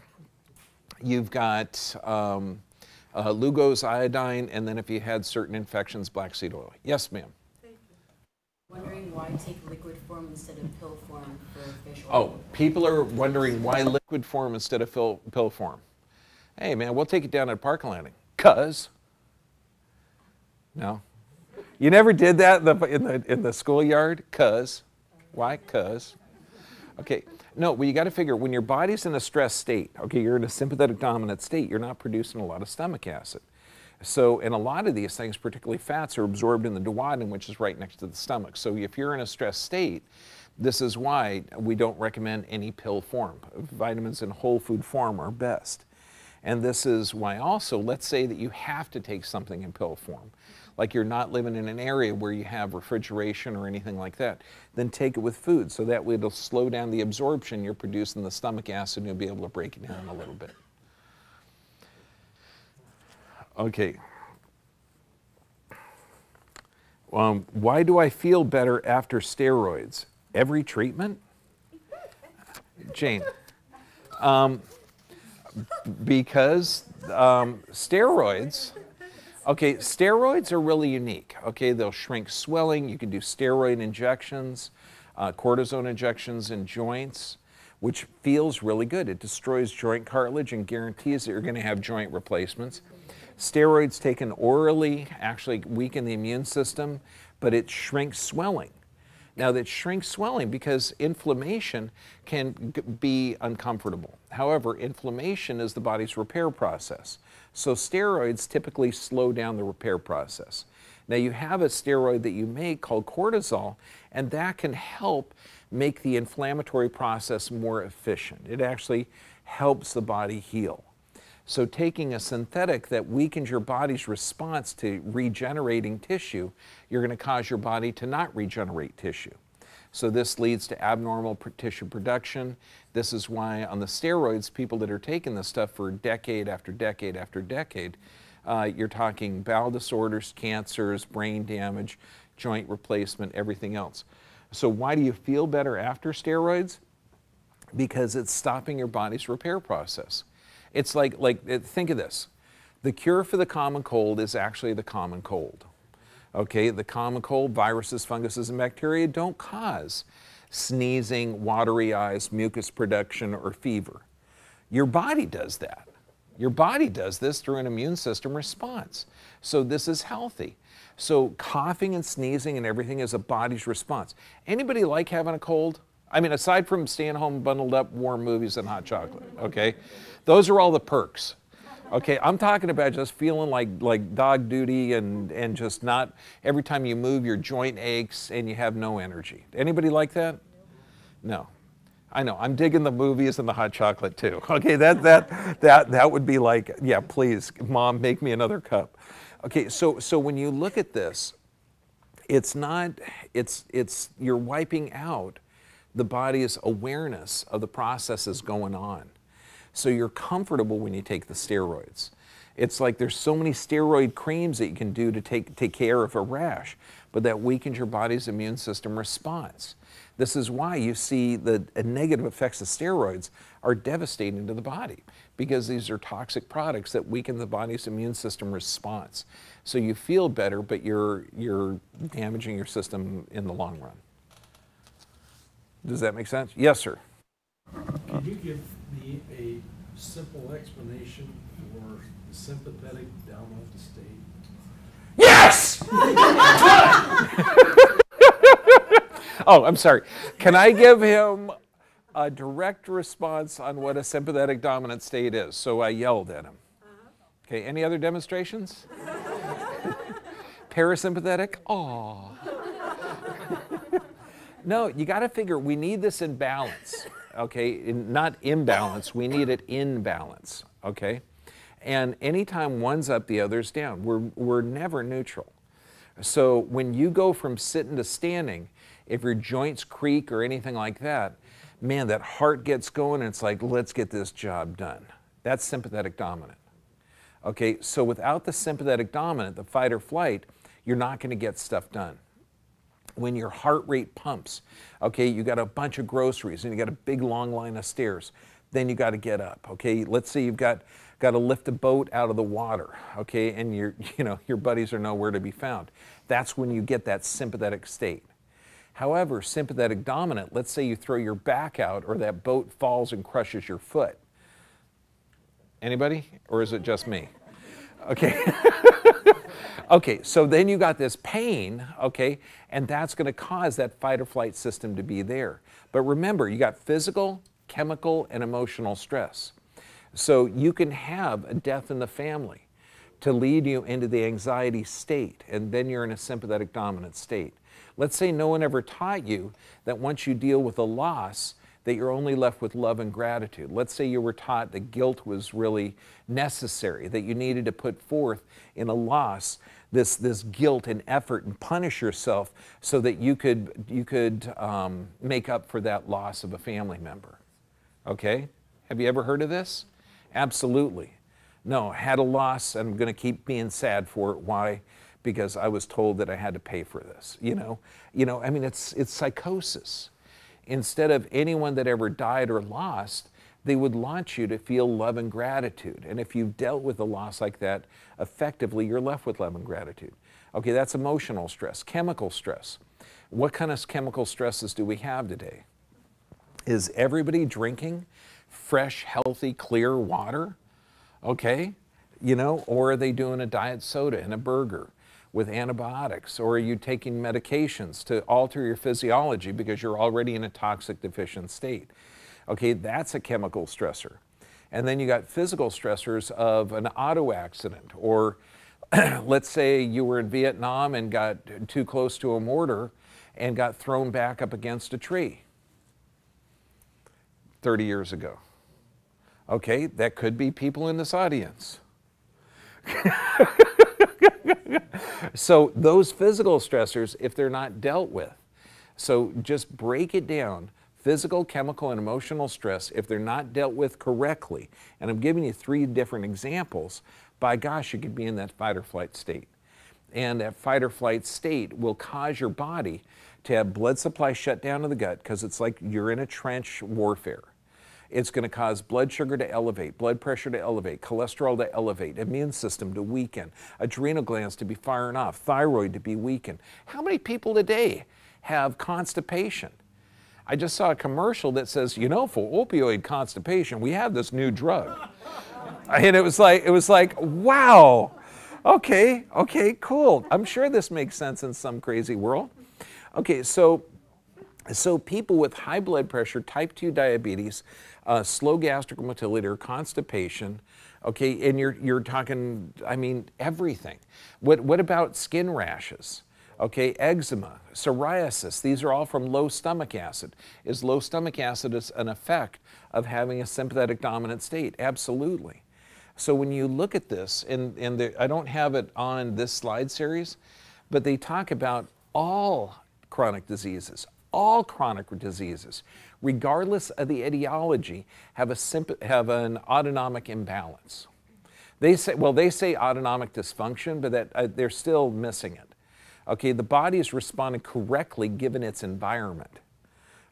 you've got Lugos iodine, and then if you had certain infections, black seed oil. Yes, ma'am? Wondering why take liquid form instead of pill form for fish oil? Oh, people are wondering why liquid form instead of pill form. Hey man, we'll take it down at Park Landing. 'Cause? No? You never did that in the schoolyard? 'Cause? Why? 'Cause? Okay. No, well you got to figure when your body's in a stress state, okay, you're in a sympathetic dominant state, you're not producing a lot of stomach acid. So, and a lot of these things, particularly fats, are absorbed in the duodenum, which is right next to the stomach. So if you're in a stressed state, this is why we don't recommend any pill form. Vitamins in whole food form are best. And this is why also, let's say that you have to take something in pill form, like you're not living in an area where you have refrigeration or anything like that, then take it with food, so that way it'll slow down the absorption you're producing the stomach acid, and you'll be able to break it down a little bit. Okay. Why do I feel better after steroids? Every treatment? Jane. Because steroids, okay, steroids are really unique. Okay, they'll shrink swelling. You can do steroid injections, cortisone injections in joints, which feels really good. It destroys joint cartilage and guarantees that you're going to have joint replacements. Steroids taken orally actually weaken the immune system, but it shrinks swelling. Now that shrinks swelling because inflammation can be uncomfortable. However, inflammation is the body's repair process. So steroids typically slow down the repair process. Now you have a steroid that you make called cortisol, and that can help make the inflammatory process more efficient. It actually helps the body heal. So taking a synthetic that weakens your body's response to regenerating tissue, you're going to cause your body to not regenerate tissue. So this leads to abnormal tissue production. This is why on the steroids, people that are taking this stuff for decade after decade after decade, you're talking bowel disorders, cancers, brain damage, joint replacement, everything else. So why do you feel better after steroids? Because it's stopping your body's repair process. It's like think of this. The cure for the common cold is actually the common cold. Okay, the common cold, viruses, funguses, and bacteria don't cause sneezing, watery eyes, mucus production, or fever. Your body does that. Your body does this through an immune system response. So this is healthy. So coughing and sneezing and everything is a body's response. Anybody like having a cold? I mean, aside from staying home bundled up, warm movies and hot chocolate, okay? Those are all the perks. Okay, I'm talking about just feeling like dog duty and just not, every time you move your joint aches and you have no energy. Anybody like that? No. I know, I'm digging the movies and the hot chocolate too. Okay, that would be like, yeah, please, Mom, make me another cup. Okay, so when you look at this, it's you're wiping out the body's awareness of the processes going on. So you're comfortable when you take the steroids. It's like there's so many steroid creams that you can do to take care of a rash, but that weakens your body's immune system response. This is why you see the negative effects of steroids are devastating to the body, because these are toxic products that weaken the body's immune system response. So you feel better, but you're damaging your system in the long run. Does that make sense? Yes, sir. Can you give me a simple explanation for the sympathetic down of the state? Yes! Oh, I'm sorry. Can I give him a direct response on what a sympathetic dominant state is? So I yelled at him. Okay, any other demonstrations? Parasympathetic? Aw. No, you got to figure we need this in balance, okay? Not imbalance, we need it in balance, okay? And anytime one's up, the other's down. We're never neutral. So when you go from sitting to standing, if your joints creak or anything like that, man, that heart gets going and it's like, let's get this job done. That's sympathetic dominant. Okay, so without the sympathetic dominant, the fight or flight, you're not going to get stuff done. When your heart rate pumps, okay, you got a bunch of groceries and you got a big long line of stairs, then you got to get up, okay? Let's say you've got to lift a boat out of the water, okay, and your buddies are nowhere to be found. That's when you get that sympathetic state. However, sympathetic dominant, let's say you throw your back out or that boat falls and crushes your foot. Anybody? Or is it just me? Okay. Okay, so then you got this pain, okay, and that's going to cause that fight or flight system to be there. But remember, you got physical, chemical, and emotional stress. So you can have a death in the family, to lead you into the anxiety state, and then you're in a sympathetic dominant state. Let's say no one ever taught you that once you deal with a loss, that you're only left with love and gratitude. Let's say you were taught that guilt was really necessary, that you needed to put forth in a loss this guilt and effort and punish yourself so that you could make up for that loss of a family member. Okay? Have you ever heard of this? Absolutely. No, had a loss, and I'm going to keep being sad for it. Why? Because I was told that I had to pay for this. You know, I mean, it's psychosis. Instead of anyone that ever died or lost, they would launch you to feel love and gratitude. And if you've dealt with a loss like that effectively, you're left with love and gratitude. Okay, that's emotional stress. Chemical stress. What kind of chemical stresses do we have today? Is everybody drinking fresh, healthy, clear water? Okay, or are they doing a diet soda and a burger with antibiotics? Or are you taking medications to alter your physiology because you're already in a toxic deficient state? Okay, that's a chemical stressor. And then you got physical stressors of an auto accident, or let's say you were in Vietnam and got too close to a mortar and got thrown back up against a tree 30 years ago. Okay, that could be people in this audience. So those physical stressors, if they're not dealt with, so just break it down. Physical, chemical, and emotional stress, if they're not dealt with correctly, and I'm giving you 3 different examples, by gosh, you could be in that fight or flight state. And that fight or flight state will cause your body to have blood supply shut down to the gut, because it's like you're in a trench warfare. It's going to cause blood sugar to elevate, blood pressure to elevate, cholesterol to elevate, immune system to weaken, adrenal glands to be firing off, thyroid to be weakened. How many people today have constipation? I just saw a commercial that says, for opioid constipation, we have this new drug. And it was like, wow, okay, cool. I'm sure this makes sense in some crazy world. Okay, so people with high blood pressure, type 2 diabetes, slow gastric motility or constipation, okay, and you're talking, I mean, everything. What about skin rashes? Okay, eczema, psoriasis, these are all from low stomach acid. Is low stomach acid an effect of having a sympathetic dominant state? Absolutely. So when you look at this, and I don't have it on this slide series, but they talk about all chronic diseases, regardless of the etiology, have an autonomic imbalance. They say autonomic dysfunction, but they're still missing it. Okay, the body is responding correctly given its environment.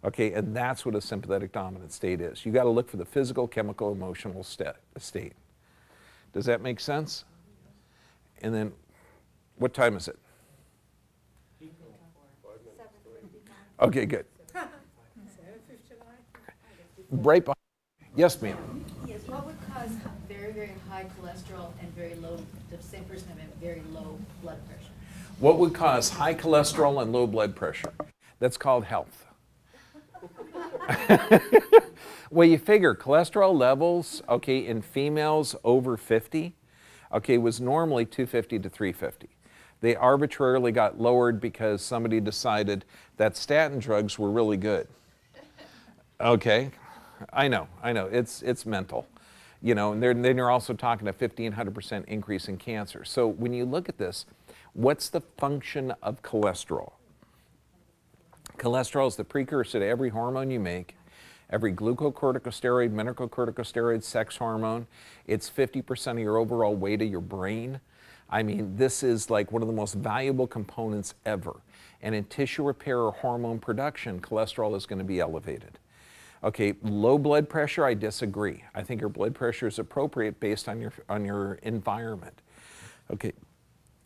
Okay, and that's what a sympathetic dominant state is. You got to look for the physical, chemical, emotional state. Does that make sense? And then, what time is it? Okay, good. Right behind. Yes, ma'am. Yes, what would cause very, very high cholesterol and very low, the same person having very low blood pressure? What would cause high cholesterol and low blood pressure? That's called health. Well, you figure cholesterol levels, okay, in females over 50, okay, was normally 250 to 350. They arbitrarily got lowered because somebody decided that statin drugs were really good. Okay, I know, it's mental. And then you're also talking a 1,500% increase in cancer. So when you look at this, what's the function of cholesterol? Cholesterol is the precursor to every hormone you make, every glucocorticosteroid, mineralocorticosteroid, sex hormone. It's 50% of your overall weight of your brain. I mean, this is like one of the most valuable components ever. And in tissue repair or hormone production, cholesterol is going to be elevated. Okay, low blood pressure, I disagree. I think your blood pressure is appropriate based on your environment. Okay,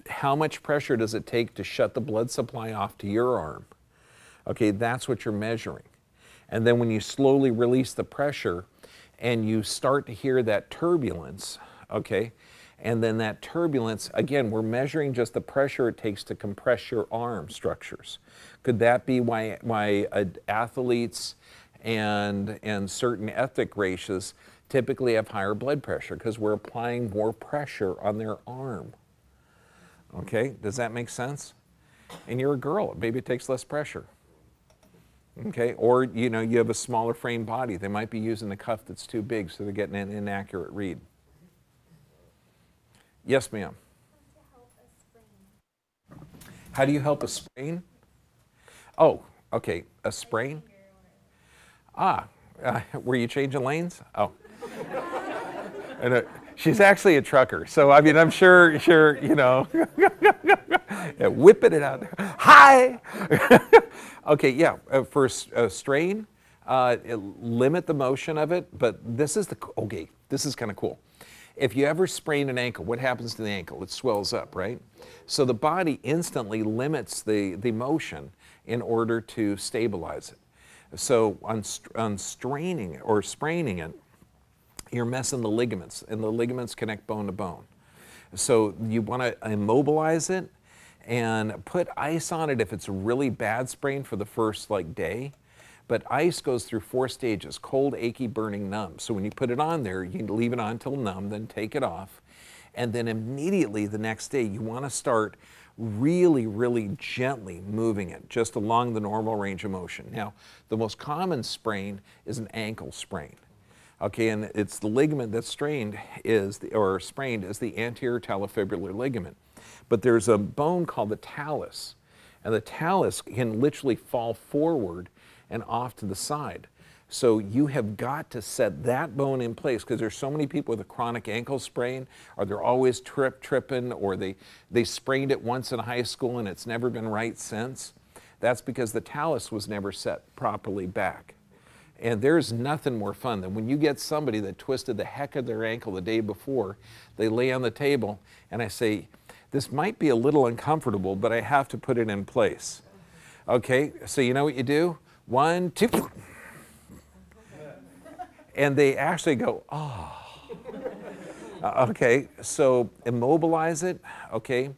how much pressure does it take to shut the blood supply off to your arm? Okay, that's what you're measuring. And then when you slowly release the pressure and you start to hear that turbulence, okay, and then that turbulence, again, we're measuring just the pressure it takes to compress your arm structures. Could that be why athletes and certain ethnic races typically have higher blood pressure because we're applying more pressure on their arm. Okay, does that make sense? And you're a girl, maybe it takes less pressure. Okay, or you know, you have a smaller frame body. They might be using a cuff that's too big, so they're getting an inaccurate read. Yes, ma'am. How do you help a sprain? Oh, okay, a sprain? Were you changing lanes? Oh. And, she's actually a trucker, so I mean, I'm sure, you know, yeah, whipping it out there. Hi! Okay, yeah, for a strain, limit the motion of it, but this is this is kind of cool. If you ever sprain an ankle, what happens to the ankle? It swells up, right? So the body instantly limits the motion in order to stabilize it. So on straining or spraining it, you're messing the ligaments, and the ligaments connect bone to bone. So you want to immobilize it and put ice on it if it's a really bad sprain for the first day. But ice goes through 4 stages: cold, achy, burning, numb. So when you put it on there, you leave it on until numb, then take it off. And then immediately the next day, you want to start really, really gently moving it just along the normal range of motion. Now, the most common sprain is an ankle sprain. Okay, and it's the ligament that's sprained is the anterior talofibular ligament. But there's a bone called the talus, and the talus can literally fall forward and off to the side. So you have got to set that bone in place, because there's so many people with a chronic ankle sprain, or they're always tripping, or they sprained it once in high school and it's never been right since. That's because the talus was never set properly back. And there's nothing more fun than when you get somebody that twisted the heck of their ankle the day before, they lay on the table, and I say, this might be a little uncomfortable, but I have to put it in place. Okay, so you know what you do? 1, 2, and they actually go, oh. Okay, so immobilize it, okay?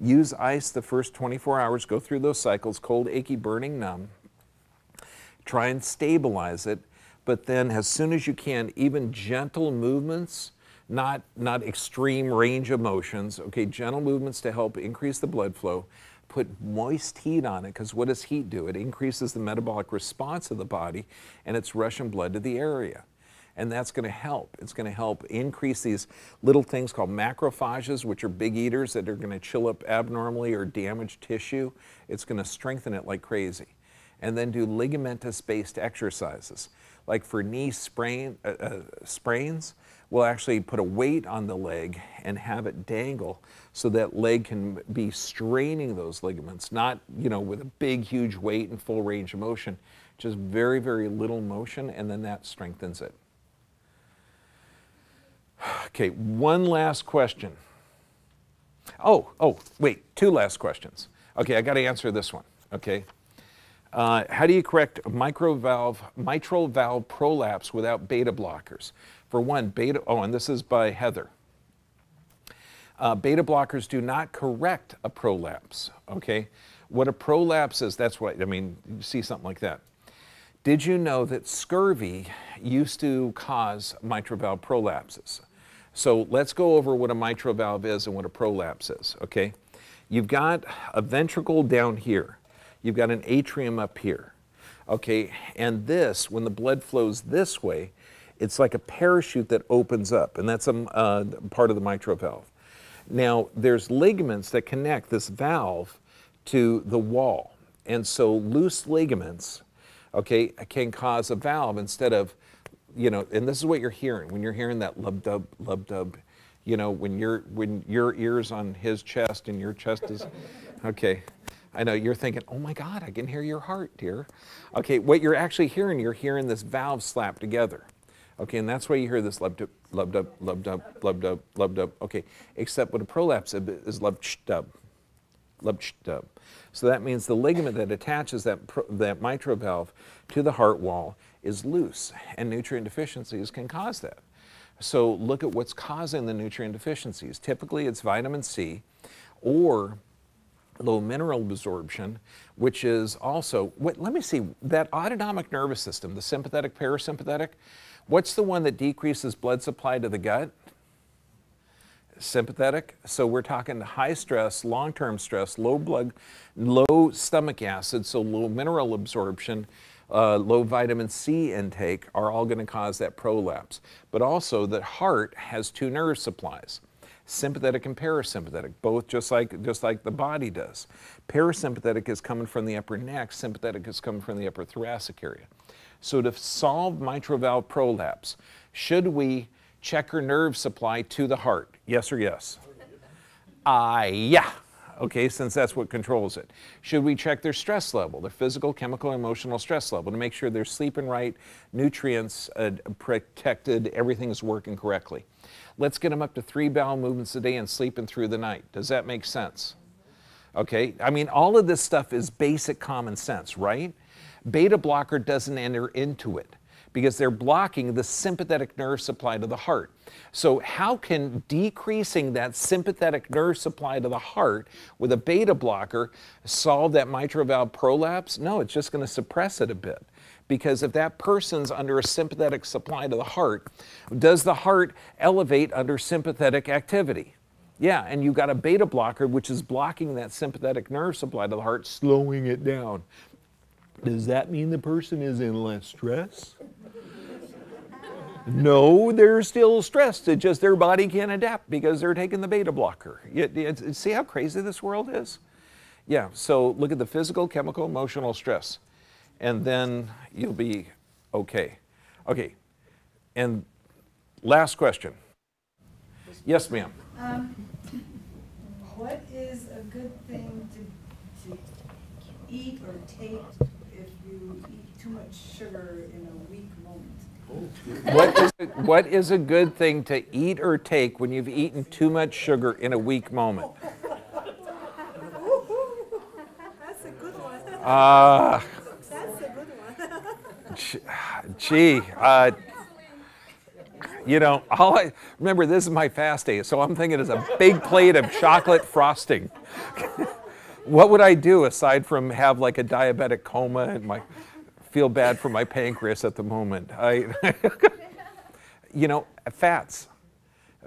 Use ice the first 24 hours, go through those cycles, cold, achy, burning, numb. Try and stabilize it, but then as soon as you can, even gentle movements, not extreme range of motions, okay, gentle movements to help increase the blood flow. Put moist heat on it, because what does heat do? It increases the metabolic response of the body, and it's rushing blood to the area. And that's going to help. It's going to help increase these little things called macrophages, which are big eaters that are going to chill up abnormally or damage tissue. It's going to strengthen it like crazy. And then do ligamentous-based exercises. Like for knee sprains, we'll actually put a weight on the leg and have it dangle so that leg can be straining those ligaments, not, you know, with a big, huge weight and full range of motion, just very, very little motion, and then that strengthens it. Okay, one last question. Oh, wait, 2 last questions. Okay, I got to answer this one, okay? How do you correct mitral valve prolapse without beta blockers? For one, and this is by Heather. Beta blockers do not correct a prolapse, okay? What a prolapse is, that's what, I mean, you see something like that. Did you know that scurvy used to cause mitral valve prolapses? So let's go over what a mitral valve is and what a prolapse is, okay? You've got a ventricle down here. You've got an atrium up here, okay? And this, when the blood flows this way, it's like a parachute that opens up, and that's a part of the mitral valve. Now, there's ligaments that connect this valve to the wall, and so loose ligaments, okay, can cause a valve instead of, you know, and this is what you're hearing when you're hearing that lub-dub, you know, when your ear's on his chest and your chest is, okay. I know you're thinking, oh my God, I can hear your heart, dear. Okay, what you're actually hearing, you're hearing this valve slap together. Okay, and that's why you hear this lub-dub, lub-dub, lub-dub, lub-dub, lub-dub. Okay, except what a prolapse is lub-dub, lub-dub. So that means the ligament that attaches that mitral valve to the heart wall is loose, and nutrient deficiencies can cause that. So look at what's causing the nutrient deficiencies. Typically it's vitamin C or low mineral absorption, which is also, let me see, that autonomic nervous system, the sympathetic, parasympathetic, What's the one that decreases blood supply to the gut? Sympathetic. So we're talking high stress, long-term stress, low stomach acid, so low mineral absorption, low vitamin C intake are all going to cause that prolapse. But also the heart has two nerve supplies, sympathetic and parasympathetic, both just like the body does. Parasympathetic is coming from the upper neck, sympathetic is coming from the upper thoracic area. So to solve mitral valve prolapse, should we check her nerve supply to the heart? Yes or yes? Yeah. Okay, since that's what controls it. Should we check their stress level, their physical, chemical, emotional stress level to make sure they're sleeping right, nutrients protected, everything's working correctly? Let's get them up to 3 bowel movements a day and sleeping through the night. Does that make sense? Okay, I mean, all of this stuff is basic common sense, right? Beta blocker doesn't enter into it because they're blocking the sympathetic nerve supply to the heart. So how can decreasing that sympathetic nerve supply to the heart with a beta blocker solve that mitral valve prolapse? No, it's just going to suppress it a bit. Because if that person's under a sympathetic supply to the heart, does the heart elevate under sympathetic activity? Yeah, and you've got a beta blocker which is blocking that sympathetic nerve supply to the heart, slowing it down. Does that mean the person is in less stress? No, they're still stressed. It's just their body can't adapt because they're taking the beta blocker. See how crazy this world is? Yeah, so look at the physical, chemical, emotional stress. And then you'll be okay. Okay, and last question. Yes, ma'am. What is a good thing to eat or take if you eat too much sugar in a weak moment? What is a good thing to eat or take when you've eaten too much sugar in a weak moment? That's a good one. That's a good one. Gee, you know, remember this is my fast day, so I'm thinking it's a big plate of chocolate frosting. What would I do aside from have like a diabetic coma and feel bad for my pancreas at the moment? You know, fats.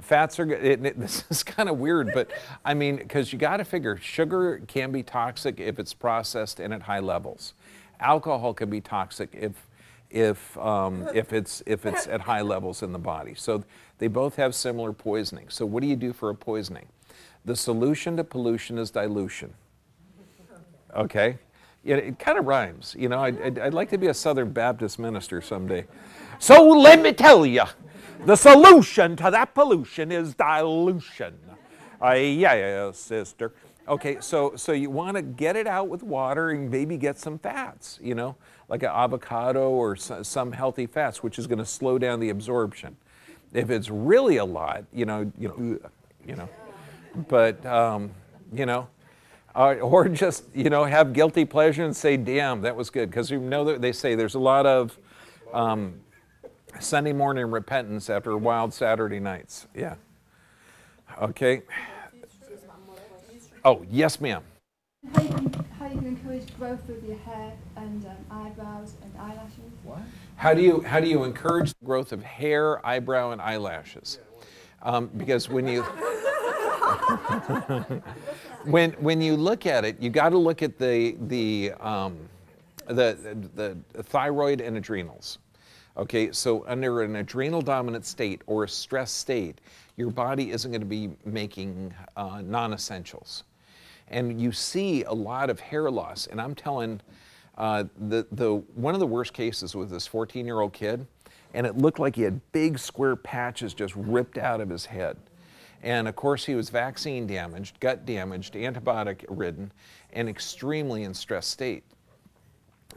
Fats are good. This is kind of weird, but I mean, because you got to figure sugar can be toxic if it's processed and at high levels. Alcohol can be toxic if it's at high levels in the body. So they both have similar poisoning. So what do you do for a poisoning? The solution to pollution is dilution. Okay? It kind of rhymes. You know, I'd like to be a Southern Baptist minister someday. So let me tell you, the solution to that pollution is dilution. Yeah, sister. Okay, so you want to get it out with water and maybe get some fats, you know, like an avocado or some healthy fats, which is going to slow down the absorption. If it's really a lot, but you know, or just, you know, have guilty pleasure and say, damn, that was good. Because you know that they say there's a lot of Sunday morning repentance after wild Saturday nights. Yeah. Okay. Oh, yes, ma'am. How you can encourage growth of your hair and eyebrows and eyelashes? What? How do you encourage the growth of hair, eyebrow, and eyelashes? Because when you when you look at it, you got to look at the thyroid and adrenals. Okay, so under an adrenal dominant state or a stress state, your body isn't going to be making non-essentials. And you see a lot of hair loss. And I'm telling, one of the worst cases was this 14-year-old kid, and it looked like he had big square patches just ripped out of his head. And of course he was vaccine damaged, gut damaged, antibiotic ridden, and extremely in stress state.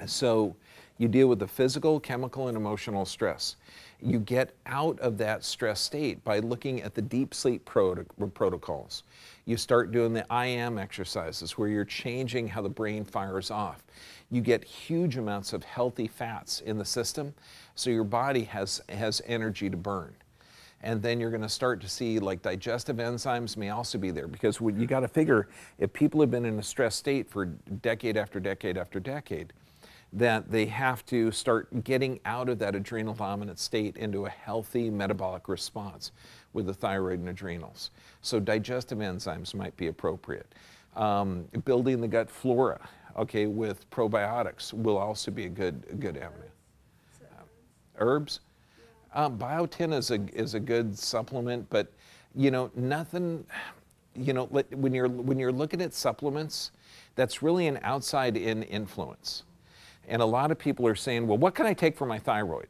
So you deal with the physical, chemical, and emotional stress. You get out of that stress state by looking at the deep sleep protocols. You start doing the I am exercises where you're changing how the brain fires off. You get huge amounts of healthy fats in the system, so your body has energy to burn. And then you're going to start to see like digestive enzymes may also be there, because you got to figure if people have been in a stress state for decade after decade after decade, that they have to start getting out of that adrenal dominant state into a healthy metabolic response with the thyroid and adrenals. So digestive enzymes might be appropriate. Building the gut flora, okay, with probiotics will also be a good avenue. Herbs? Biotin is a good supplement, but you know, nothing, you know, when you're looking at supplements, that's really an outside-in influence. And a lot of people are saying, well, what can I take for my thyroid?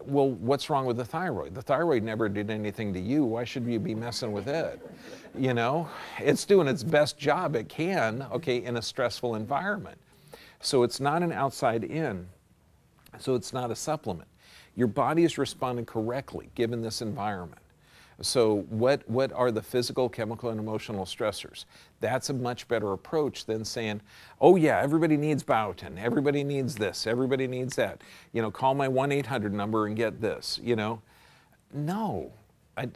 Well, what's wrong with the thyroid? The thyroid never did anything to you. Why should you be messing with it? You know, it's doing its best job it can, okay, in a stressful environment. So it's not an outside in. So it's not a supplement. Your body is responding correctly given this environment. So what are the physical, chemical, and emotional stressors? That's a much better approach than saying, oh yeah, everybody needs biotin, everybody needs this, everybody needs that. You know, call my 1-800 number and get this, you know. No, I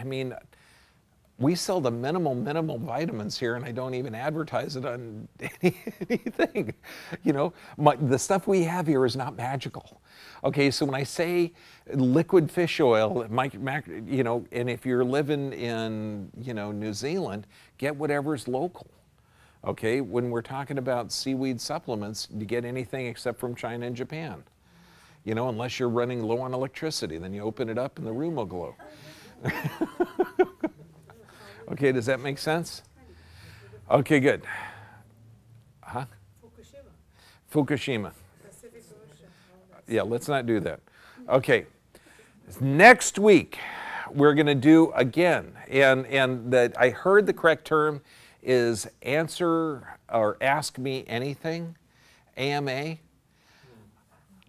mean, we sell the minimal vitamins here, and I don't even advertise it on anything. You know, the stuff we have here is not magical. Okay, so when I say liquid fish oil, you know, and if you're living in, you know, New Zealand, get whatever's local. Okay, when we're talking about seaweed supplements, you get anything except from China and Japan. You know, unless you're running low on electricity, then you open it up and the room will glow. Okay, does that make sense? Okay, good. Huh? Fukushima. Yeah, let's not do that. Okay, next week we're going to do again, and I heard the correct term is answer or ask me anything, AMA.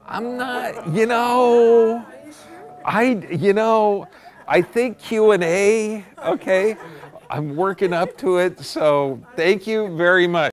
I'm not, you know, I think Q&A, okay, I'm working up to it, so thank you very much.